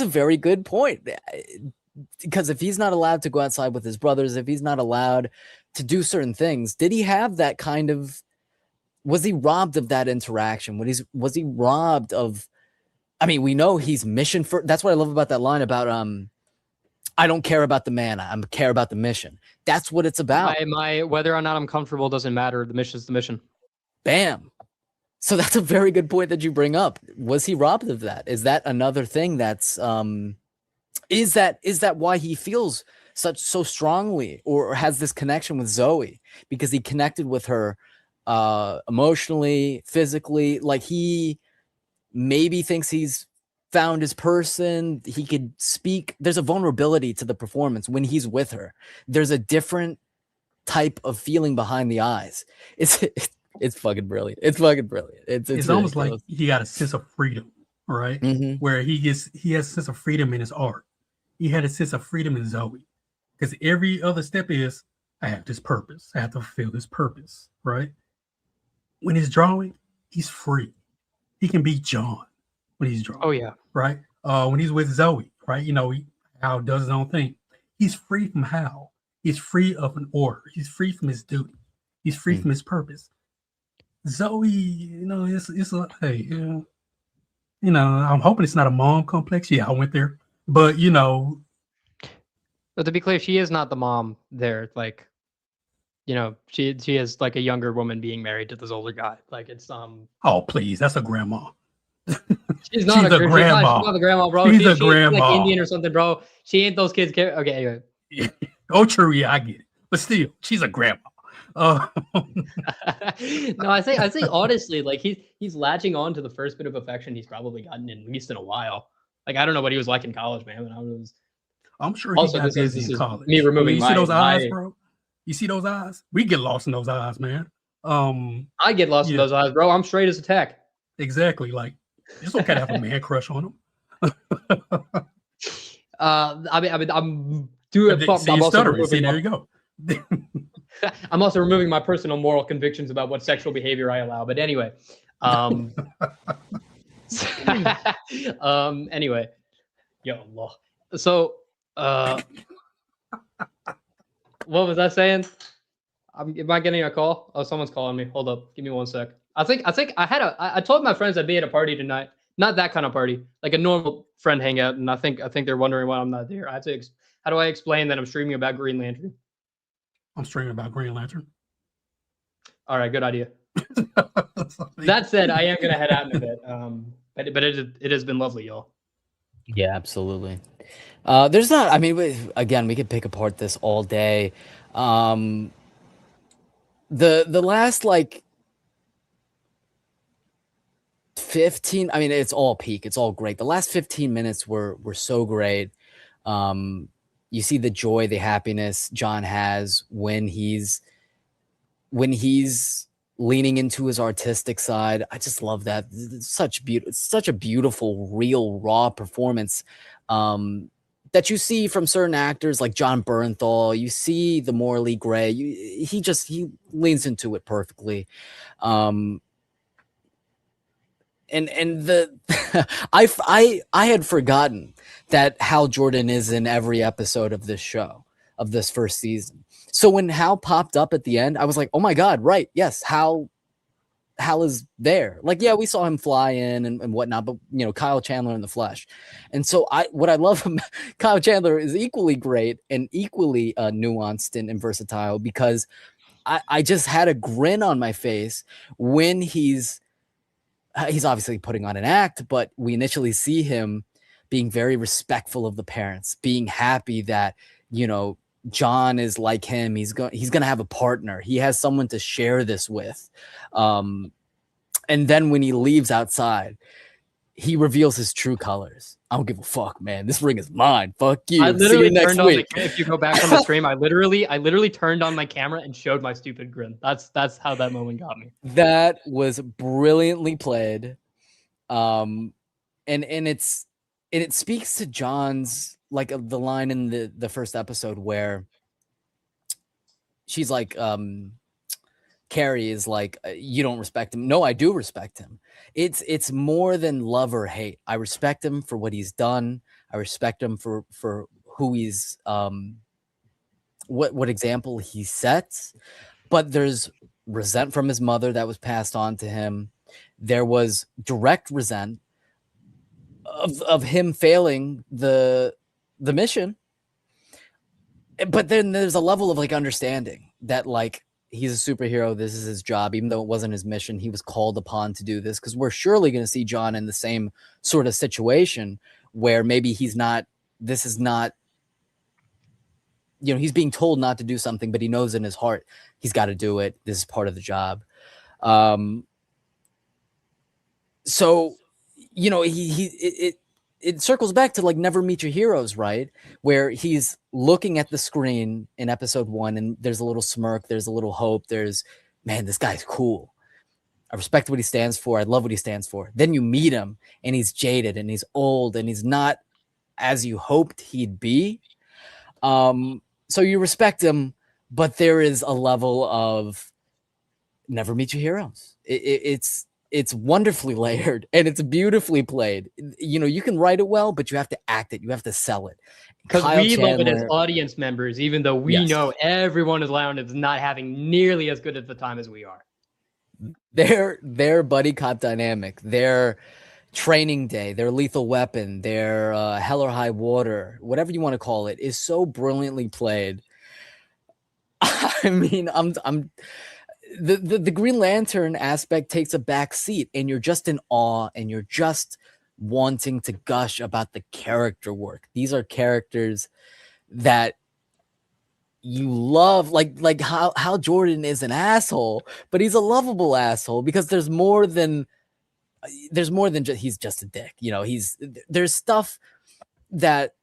a very good point, because if he's not allowed to go outside with his brothers, if he's not allowed to do certain things, did he have that kind of, was he robbed of that interaction? Was he robbed of, I mean, we know he's mission for, that's what I love about that line about, I don't care about the man, I care about the mission. That's what it's about. My whether or not I'm comfortable doesn't matter. The mission's the mission. Bam. So that's a very good point that you bring up. Was he robbed of that? Is that another thing that's, is that why he feels so strongly or has this connection with Zoe? Because he connected with her emotionally, physically, like he maybe thinks he's found his person. He could speak. There's a vulnerability to the performance when he's with her. There's a different type of feeling behind the eyes. It's fucking brilliant. It's fucking brilliant. It's really almost close. Like he got a sense of freedom, right? Where he has a sense of freedom in his art. He had a sense of freedom in Zoe, because every other step is, I have this purpose. I have to fulfill this purpose, right? When he's drawing, he's free. He can be John when he's drawing. Oh yeah, right. When he's with Zoe, right? You know, Hal does his own thing. He's free from Hal. He's free of an order. He's free from his duty. He's free from his purpose. Zoe, you know, it's like, hey, you know, I'm hoping it's not a mom complex. Yeah, I went there, but you know. But to be clear, she is not the mom there. Like, you know, she is like a younger woman being married to this older guy. Like it's Oh please, that's a grandma. She's not a grandma. She's not a grandma, bro. She's a grandma. Like Indian or something, bro. She ain't those kids. Okay, anyway. Oh, true. Yeah, I get it. But still, she's a grandma. No, I think honestly, like he's latching on to the first bit of affection he's probably gotten in at least in a while. Like I don't know what he was like in college, man. I'm sure he got busy in college. Me removing you see those eyes, bro? You see those eyes? We get lost in those eyes, man. I get lost in those eyes, bro. I'm straight as a tack. Exactly. Like it's okay to have a man crush on him. I'm doing. See, you stuttering. See, there you go. I'm also removing my personal moral convictions about what sexual behavior I allow. But anyway, anyway, yo, Allah. So, what was I saying? Am I getting a call? Oh, someone's calling me. Hold up, give me 1 sec. I think I told my friends I'd be at a party tonight. Not that kind of party, like a normal friend hangout. And I think they're wondering why I'm not there. How do I explain that I'm streaming about Green Lantern? I'm streaming about Green Lantern. All right, good idea. That said, I am gonna head out in a bit. But it has been lovely, y'all. Yeah, absolutely. There's not. I mean, we could pick apart this all day. The last like 15. I mean, it's all peak. It's all great. The last 15 minutes were so great. You see the joy, the happiness John has when he's leaning into his artistic side. I just love that. It's such a beautiful, real, raw performance that you see from certain actors like John Bernthal. You see the Morley Gray. He leans into it perfectly. And the I had forgotten that Hal Jordan is in every episode of this show, of this first season. So when Hal popped up at the end, I was like, oh my God, right. Yes, Hal is there. Like, yeah, we saw him fly in and whatnot, but you know, Kyle Chandler in the flesh. And so what I love him, Kyle Chandler is equally great and equally nuanced and versatile, because I just had a grin on my face when he's obviously putting on an act, but we initially see him being very respectful of the parents, being happy that, you know, John is like him. He's going to have a partner. He has someone to share this with. And then when he leaves outside, he reveals his true colors. I don't give a fuck, man. This ring is mine. Fuck you. I literally turned on if you go back on the stream, I literally turned on my camera and showed my stupid grin. That's how that moment got me. That was brilliantly played. And it speaks to John's, like, the line in the first episode where she's like, Carrie is like, you don't respect him. No, I do respect him. It's more than love or hate. I respect him for what he's done. I respect him for who he's, what example he sets. But there's resent from his mother that was passed on to him. There was direct resent of him failing the mission. But then there's a level of like understanding that, like, he's a superhero. This is his job, even though it wasn't his mission. He was called upon to do this, because we're surely going to see John in the same sort of situation where maybe this is not, you know, he's being told not to do something, but he knows in his heart he's got to do it. This is part of the job. So, you know, it circles back to like Never Meet Your Heroes, right? Where he's looking at the screen in episode 1 and there's a little smirk, there's a little hope, there's, man, this guy's cool. I respect what he stands for. I love what he stands for. Then you meet him and he's jaded and he's old and he's not as you hoped he'd be. So you respect him, but there is a level of Never Meet Your Heroes. It's wonderfully layered and it's beautifully played. You know, you can write it well, but you have to act it. You have to sell it. Because we love it as audience members, even though we know everyone around is not having nearly as good at the time as we are. Their buddy cop dynamic, their Training Day, their Lethal Weapon, their Hell or High Water, whatever you want to call it, is so brilliantly played. I mean, the Green Lantern aspect takes a back seat and you're just in awe and you're just wanting to gush about the character work. These are characters that you love, like how Jordan is an asshole, but he's a lovable asshole because there's more than just, he's just a dick. You know, there's stuff that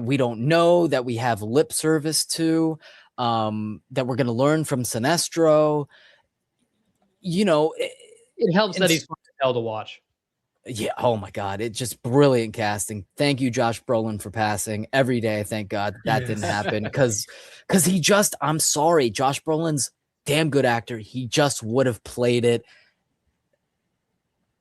we don't know, that we have lip service to, that we're going to learn from Sinestro. You know, it helps that he's fun as hell to watch. Yeah. Oh my God. It's just brilliant casting. Thank you, Josh Brolin, for passing every day. Thank God that didn't happen. Cause I'm sorry, Josh Brolin's damn good actor. He just would have played it.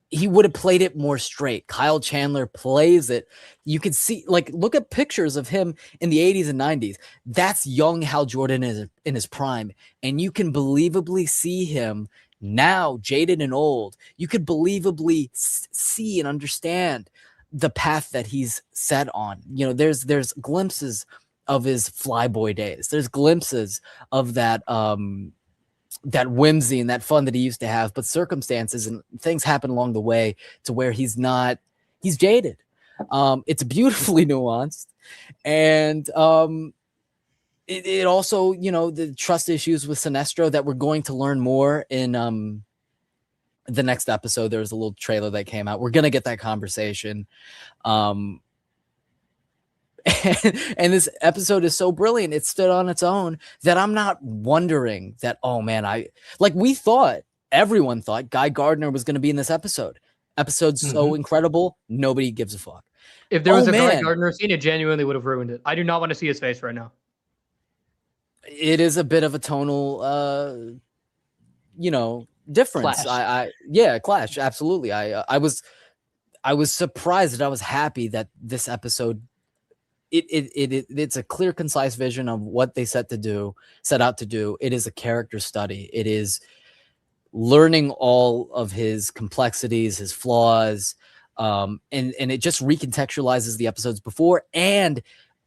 He would have played it more straight. Kyle Chandler plays it. You could see, like, look at pictures of him in the 80s and 90s. That's young Hal Jordan in his prime. And you can believably see him now, jaded and old. You could believably see and understand the path that he's set on. You know, there's glimpses of his flyboy days. There's glimpses of that that whimsy and that fun that he used to have, but circumstances and things happen along the way to where he's jaded. It's beautifully nuanced, and it also, the trust issues with Sinestro that we're going to learn more in the next episode. There was a little trailer that came out. We're gonna get that conversation. And this episode is so brilliant. It stood on its own that I'm not wondering that, oh man, everyone thought Guy Gardner was going to be in this episode. Episode's so incredible, nobody gives a fuck. If there was a Guy Gardner scene, it genuinely would have ruined it. I do not want to see his face right now. It is a bit of a tonal, difference. Clash. Clash. Absolutely. I was surprised that I was happy that this episode, it's a clear, concise vision of what they set out to do. It is a character study. It is learning all of his complexities, his flaws, and it just recontextualizes the episodes before. And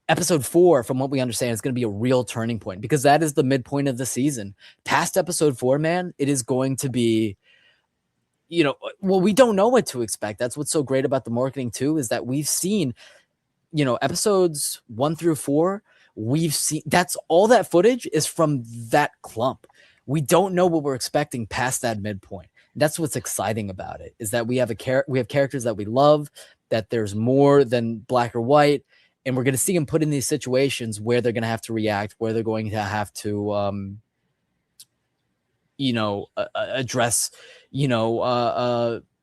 episode 4, from what we understand, is going to be a real turning point, because that is the midpoint of the season. Past episode 4, man, it is going to be, we don't know what to expect. That's what's so great about the marketing too, is that we've seen, episodes 1 through 4, we've seen, that's all that footage is from that clump. We don't know what we're expecting past that midpoint. That's what's exciting about it, is that we have characters that we love, that there's more than black or white, and we're going to see them put in these situations where they're going to have to react, where they're going to have to, address,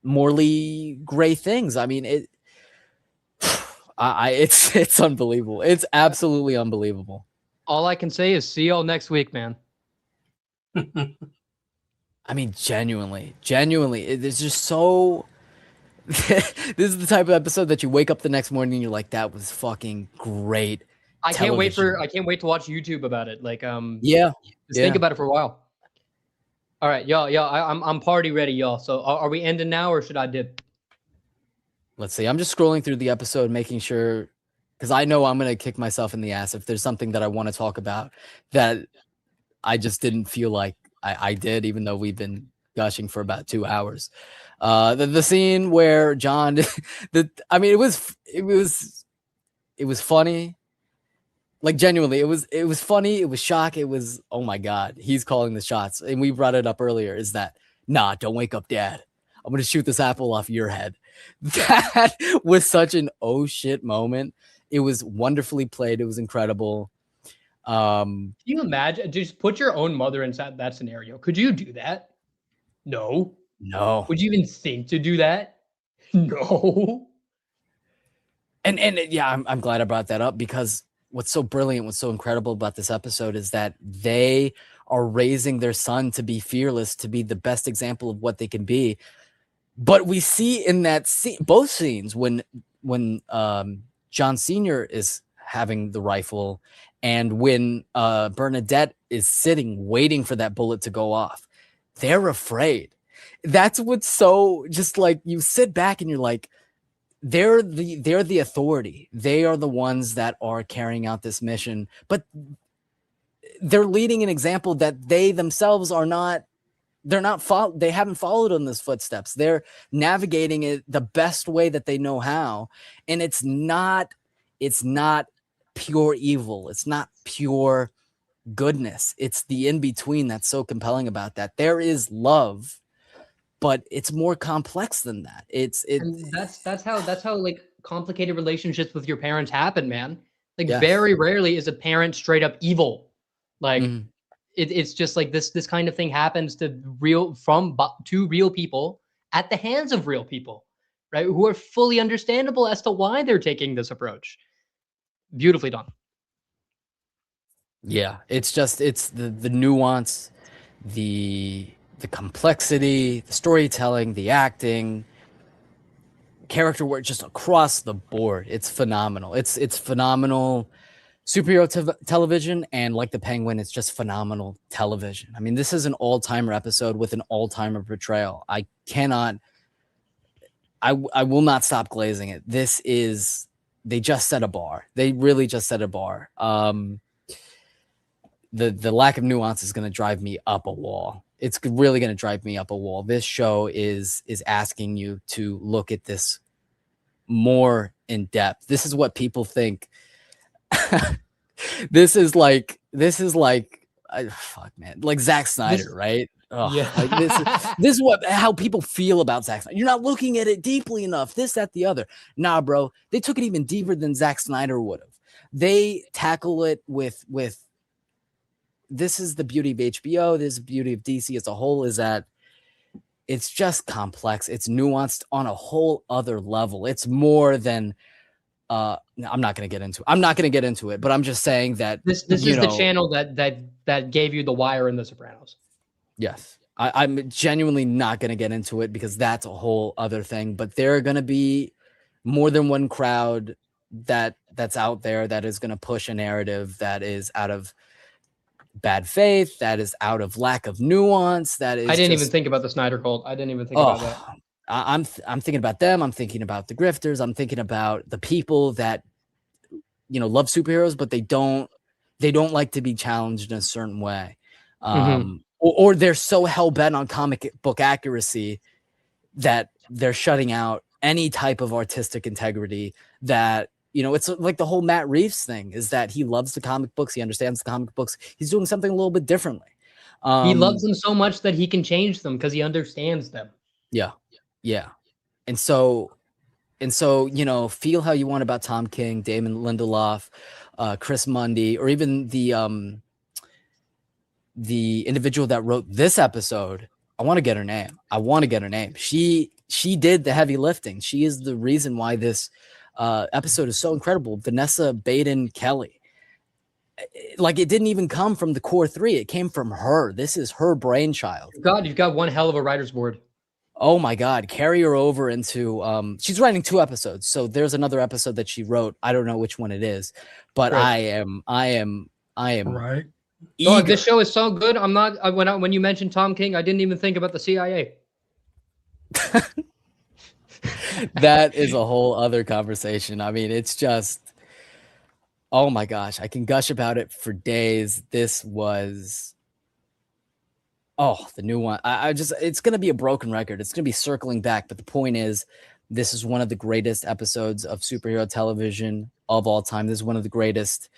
morally gray things. I mean, it's unbelievable. It's absolutely unbelievable. All I can say is see y'all next week, man. I mean, genuinely, it's just so. This is the type of episode that you wake up the next morning and you're like, that was fucking great. I can't wait to watch YouTube about it. Like, think about it for a while. All right, y'all, I'm party ready, y'all. So are we ending now, or should I dip? Let's see. I'm just scrolling through the episode, making sure, because I know I'm going to kick myself in the ass if there's something that I want to talk about that I just didn't feel like I did, even though we've been gushing for about 2 hours. The scene where John, it was funny. Like, genuinely, it was funny. It was shock. It was, oh my God, he's calling the shots. And we brought it up earlier, is that, nah, don't wake up, Dad. I'm going to shoot this apple off your head. That was such an oh shit moment. It was wonderfully played. It was incredible. Can you imagine? Just put your own mother in that scenario. Could you do that? No. Would you even think to do that? No. And yeah, I'm glad I brought that up, because what's so brilliant, what's so incredible about this episode is that they are raising their son to be fearless, to be the best example of what they can be. But we see in that scene, both scenes, when John Sr. is having the rifle and when Bernadette is sitting waiting for that bullet to go off, they're afraid. That's what's so, just like, you sit back and you're like, they're the authority. They are the ones that are carrying out this mission, but they're leading an example that they themselves are not. They haven't followed in those footsteps. They're navigating it the best way that they know how, and it's not pure evil. It's not pure goodness. It's the in between that's so compelling about that. There is love, but it's more complex than that. That's how like complicated relationships with your parents happen, man. Like, very rarely is a parent straight up evil. Like, it's just like this kind of thing happens to real people at the hands of real people, right? Who are fully understandable as to why they're taking this approach. Beautifully done. Yeah, it's the nuance, the complexity, the storytelling, the acting, character work, just across the board. It's phenomenal. It's phenomenal superhero television, and like the Penguin, it's just phenomenal television. I mean, this is an all-timer episode with an all-timer portrayal. I will not stop glazing it. This is they just set a bar. They really just set a bar. The lack of nuance is going to drive me up a wall. It's really going to drive me up a wall. This show is asking you to look at this more in depth. This is what people think. This is like fuck, man, like Zack Snyder, right? Oh, Yeah. like this is how people feel about Zack Snyder. You're not looking at it deeply enough. This, that, the other. Nah, bro. They took it even deeper than Zack Snyder would have. They tackle it with. This is the beauty of HBO. This is the beauty of DC as a whole, is that it's just complex. It's nuanced on a whole other level. It's more than. I'm not going to get into it, but I'm just saying that this is the channel that gave you The Wire and The Sopranos. Yes. I'm genuinely not going to get into it because that's a whole other thing, but there are going to be more than one crowd that's out there that is going to push a narrative that is out of bad faith, that is out of lack of nuance, that is I didn't even think about the Snyder Cult. I didn't even think about that. I'm thinking about them. I'm thinking about the grifters. I'm thinking about the people that, love superheroes, but they don't like to be challenged in a certain way. Or they're so hell-bent on comic book accuracy that they're shutting out any type of artistic integrity that, it's like the whole Matt Reeves thing, is that he loves the comic books. He understands the comic books. He's doing something a little bit differently. He loves them so much that he can change them because he understands them. Yeah. Yeah. And so, feel how you want about Tom King, Damon Lindelof, Chris Mundy, or even the individual that wrote this episode. I want to get her name. She did the heavy lifting. She is the reason why this episode is so incredible. Vanessa Baden Kelly. Like, it didn't even come from the core three. It came from her. This is her brainchild. God, you've got one hell of a writer's board. Oh my God. Carry her over into, she's writing 2 episodes. So there's another episode that she wrote. I don't know which one it is, but right. I am right. Oh, this show is so good. I'm not, when you mentioned Tom King, I didn't even think about the CIA. That is a whole other conversation. I mean, it's just, oh my gosh, I can gush about it for days. This was, the new one. It's going to be a broken record. It's going to be circling back. But the point is, this is one of the greatest episodes of superhero television of all time. This is one of the greatest,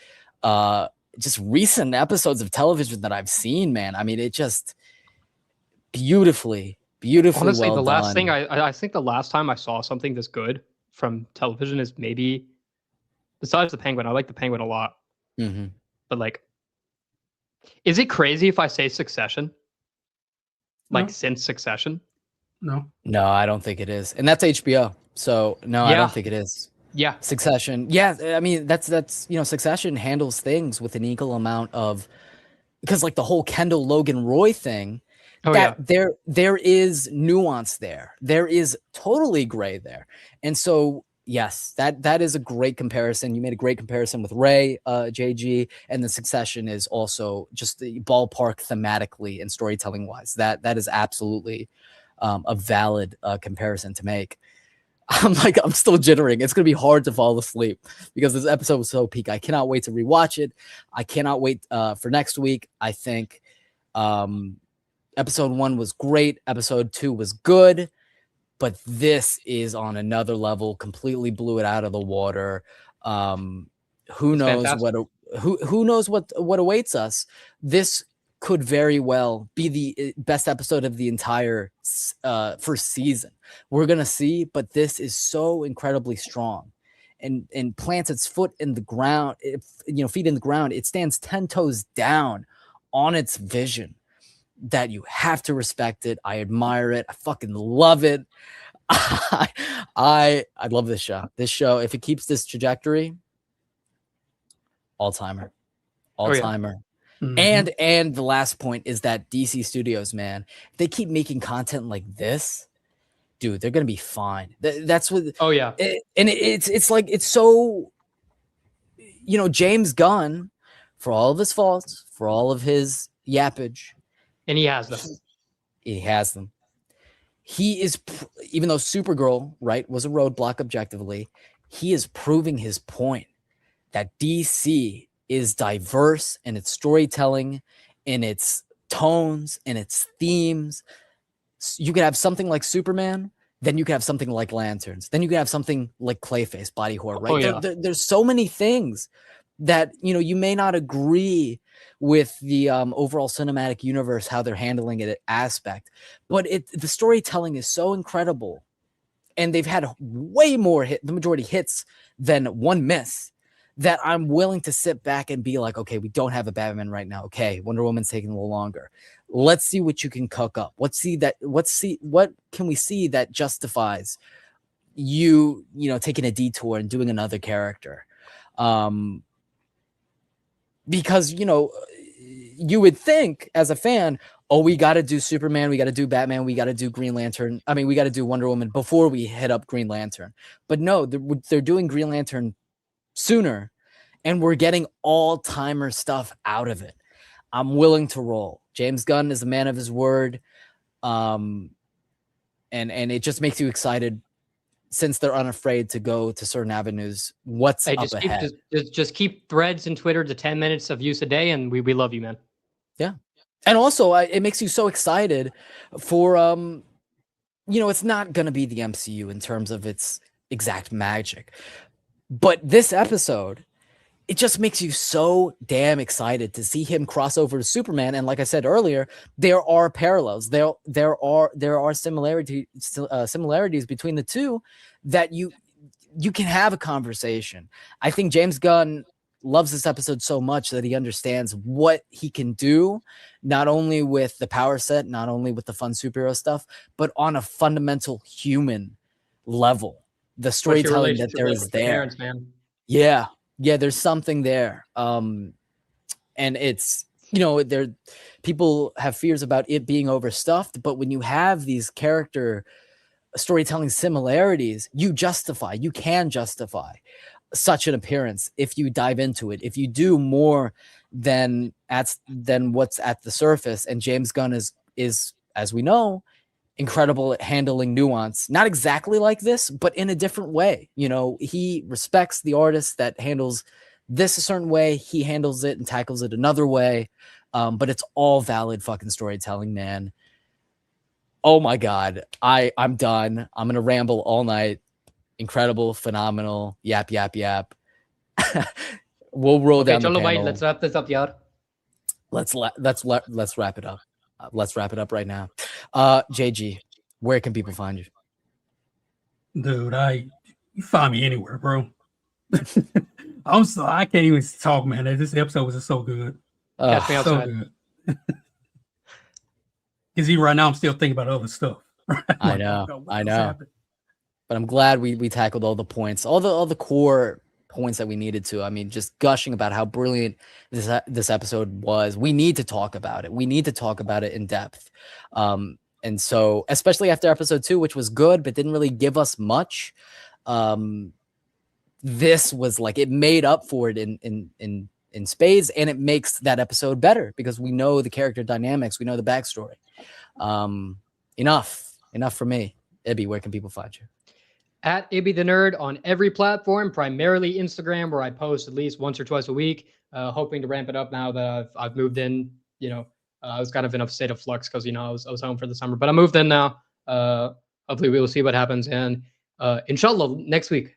just recent episodes of television that I've seen, man. I mean, it just beautifully honestly, well the last done. thing I think the last time I saw something this good from television is maybe, besides the Penguin. I like the Penguin a lot. Mm-hmm. But like, is it crazy if I say Succession? Like, since Succession? No, I don't think it is. And that's HBO. So no, I don't think it is. Yeah. Succession. Yeah. I mean, that's, Succession handles things with an equal amount of, because like the whole Kendall Logan Roy thing, there is nuance there. There is totally gray there. And so, yes, that is a great comparison. You made a great comparison with Ray, JG, and the Succession is also just the ballpark thematically and storytelling wise. That is absolutely a valid comparison to make. I'm still jittering. It's going to be hard to fall asleep because this episode was so peak. I cannot wait to rewatch it. I cannot wait for next week. I think episode 1 was great. Episode 2 was good. But this is on another level, completely blew it out of the water. Who knows what awaits us? This could very well be the best episode of the entire first season. We're gonna see, but this is so incredibly strong, and plants its foot in the ground. Feet in the ground. It stands 10 toes down on its vision. That you have to respect it. I admire it. I fucking love it. I love this show. This show, if it keeps this trajectory, all-timer. Mm-hmm. And the last point is that DC Studios, man, if they keep making content like this, dude, they're gonna be fine. That's what. Oh yeah. It's like, it's so, James Gunn, for all of his faults, for all of his yappage. And he has them. He has them. He is, even though Supergirl, right, was a roadblock objectively, he is proving his point that DC is diverse in its storytelling, in its tones, in its themes. You could have something like Superman, then you could have something like Lanterns, then you could have something like Clayface, body horror, right? Oh, yeah. There's so many things that, you know, you may not agree with the overall cinematic universe, how they're handling it aspect, but the storytelling is so incredible, and they've had way more the majority hits than one miss, that I'm willing to sit back and be like, okay, we don't have a Batman right now. Okay, Wonder Woman's taking a little longer. Let's see what you can cook up. What can we see that justifies you know, taking a detour and doing another character? Because, you know, you would think as a fan, oh, we got to do Superman, we got to do Batman, we got to do Green Lantern. I mean, we got to do Wonder Woman before we hit up Green Lantern. But no, they're doing Green Lantern sooner, and we're getting all-timer stuff out of it. I'm willing to roll. James Gunn is a man of his word. And it just makes you excited, since they're unafraid to go to certain avenues. What's up ahead? Just keep threads and Twitter to 10 minutes of use a day, and we love you, man. Yeah. And also, it makes you so excited for, you know, it's not going to be the MCU in terms of its exact magic. But this episode, it just makes you so damn excited to see him cross over to Superman. And like I said earlier, there are parallels. There are similarities between the two that you can have a conversation. I think James Gunn loves this episode so much that he understands what he can do, not only with the power set, not only with the fun superhero stuff, but on a fundamental human level. The storytelling that there is there. Parents, man. Yeah, there's something there. And it's, you know, people have fears about it being overstuffed, but when you have these character storytelling similarities, you can justify such an appearance if you dive into it, if you do more than what's at the surface. And James Gunn is, as we know, incredible at handling nuance, not exactly like this, but in a different way. You know, he respects the artist that handles this a certain way. He handles it and tackles it another way. But it's all valid fucking storytelling, man. Oh my God. I'm done. I'm going to ramble all night. Incredible, phenomenal. Yap. We'll roll down the panel. Let's wrap this up, yaar. Let's wrap it up. Let's wrap it up right now. JG, where can people find you? Dude, you find me anywhere, bro. I can't even talk, man. This episode was just so good. So good. Because even right now, I'm still thinking about other stuff. I know. But I'm glad we tackled all the points, all the core points that we needed to. I mean, just gushing about how brilliant this episode was. We need to talk about it. We need to talk about it in depth. And so, especially after episode 2, which was good, but didn't really give us much. This was like, it made up for it in spades, and it makes that episode better because we know the character dynamics. We know the backstory. Enough for me. Ibby, where can people find you? At Ibby the Nerd on every platform, primarily Instagram, where I post at least once or twice a week. Hoping to ramp it up now that I've moved in. You know, I was kind of in a state of flux because, you know, I was home for the summer, but I moved in now. Hopefully we will see what happens, and inshallah next week.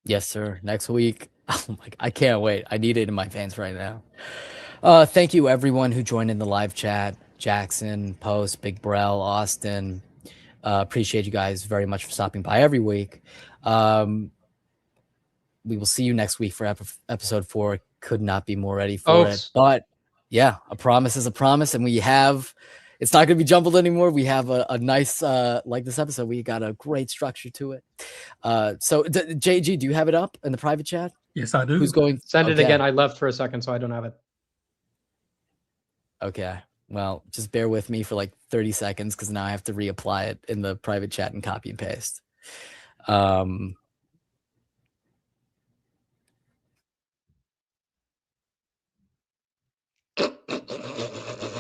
Yes, sir. Next week. Oh my God, I can't wait. I need it in my veins right now. Thank you everyone who joined in the live chat. Jackson, Post, Big Brell, Austin. Appreciate you guys very much for stopping by every week. We will see you next week for episode 4. Could not be more ready for it. But yeah, a promise is a promise, and it's not going to be jumbled anymore. We have a nice, like this episode, we got a great structure to it. So JG, do you have it up in the private chat? Yes, I do. Who's going? Send it again. I left for a second, so I don't have it. Okay. Well, just bear with me for like 30 seconds because now I have to reapply it in the private chat and copy and paste.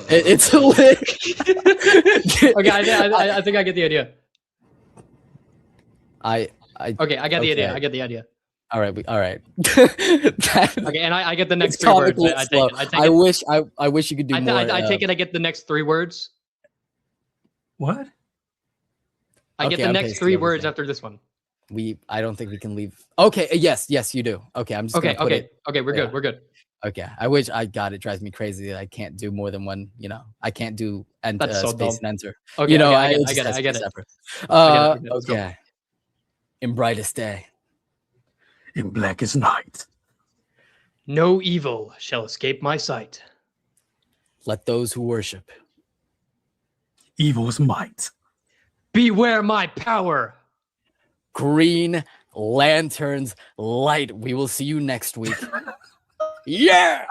It's a lick. Okay, I think I get the idea. Okay, I got the idea. I get the idea. All right, all right. Okay, and I get the next 3 words. I take it. I wish you could do more. I take it. I get the next 3 words. What? I get the next 3 words after this one. I don't think we can leave. Okay, yes, you do. Okay, I'm just okay, we're good. We're good. Okay, I wish it drives me crazy that I can't do more than one. I can't do so space dumb. and enter. Okay, I get it. Okay. In brightest day. In blackest night. No evil shall escape my sight. Let those who worship evil's might. Beware my power. Green Lantern's light. We will see you next week. Yeah!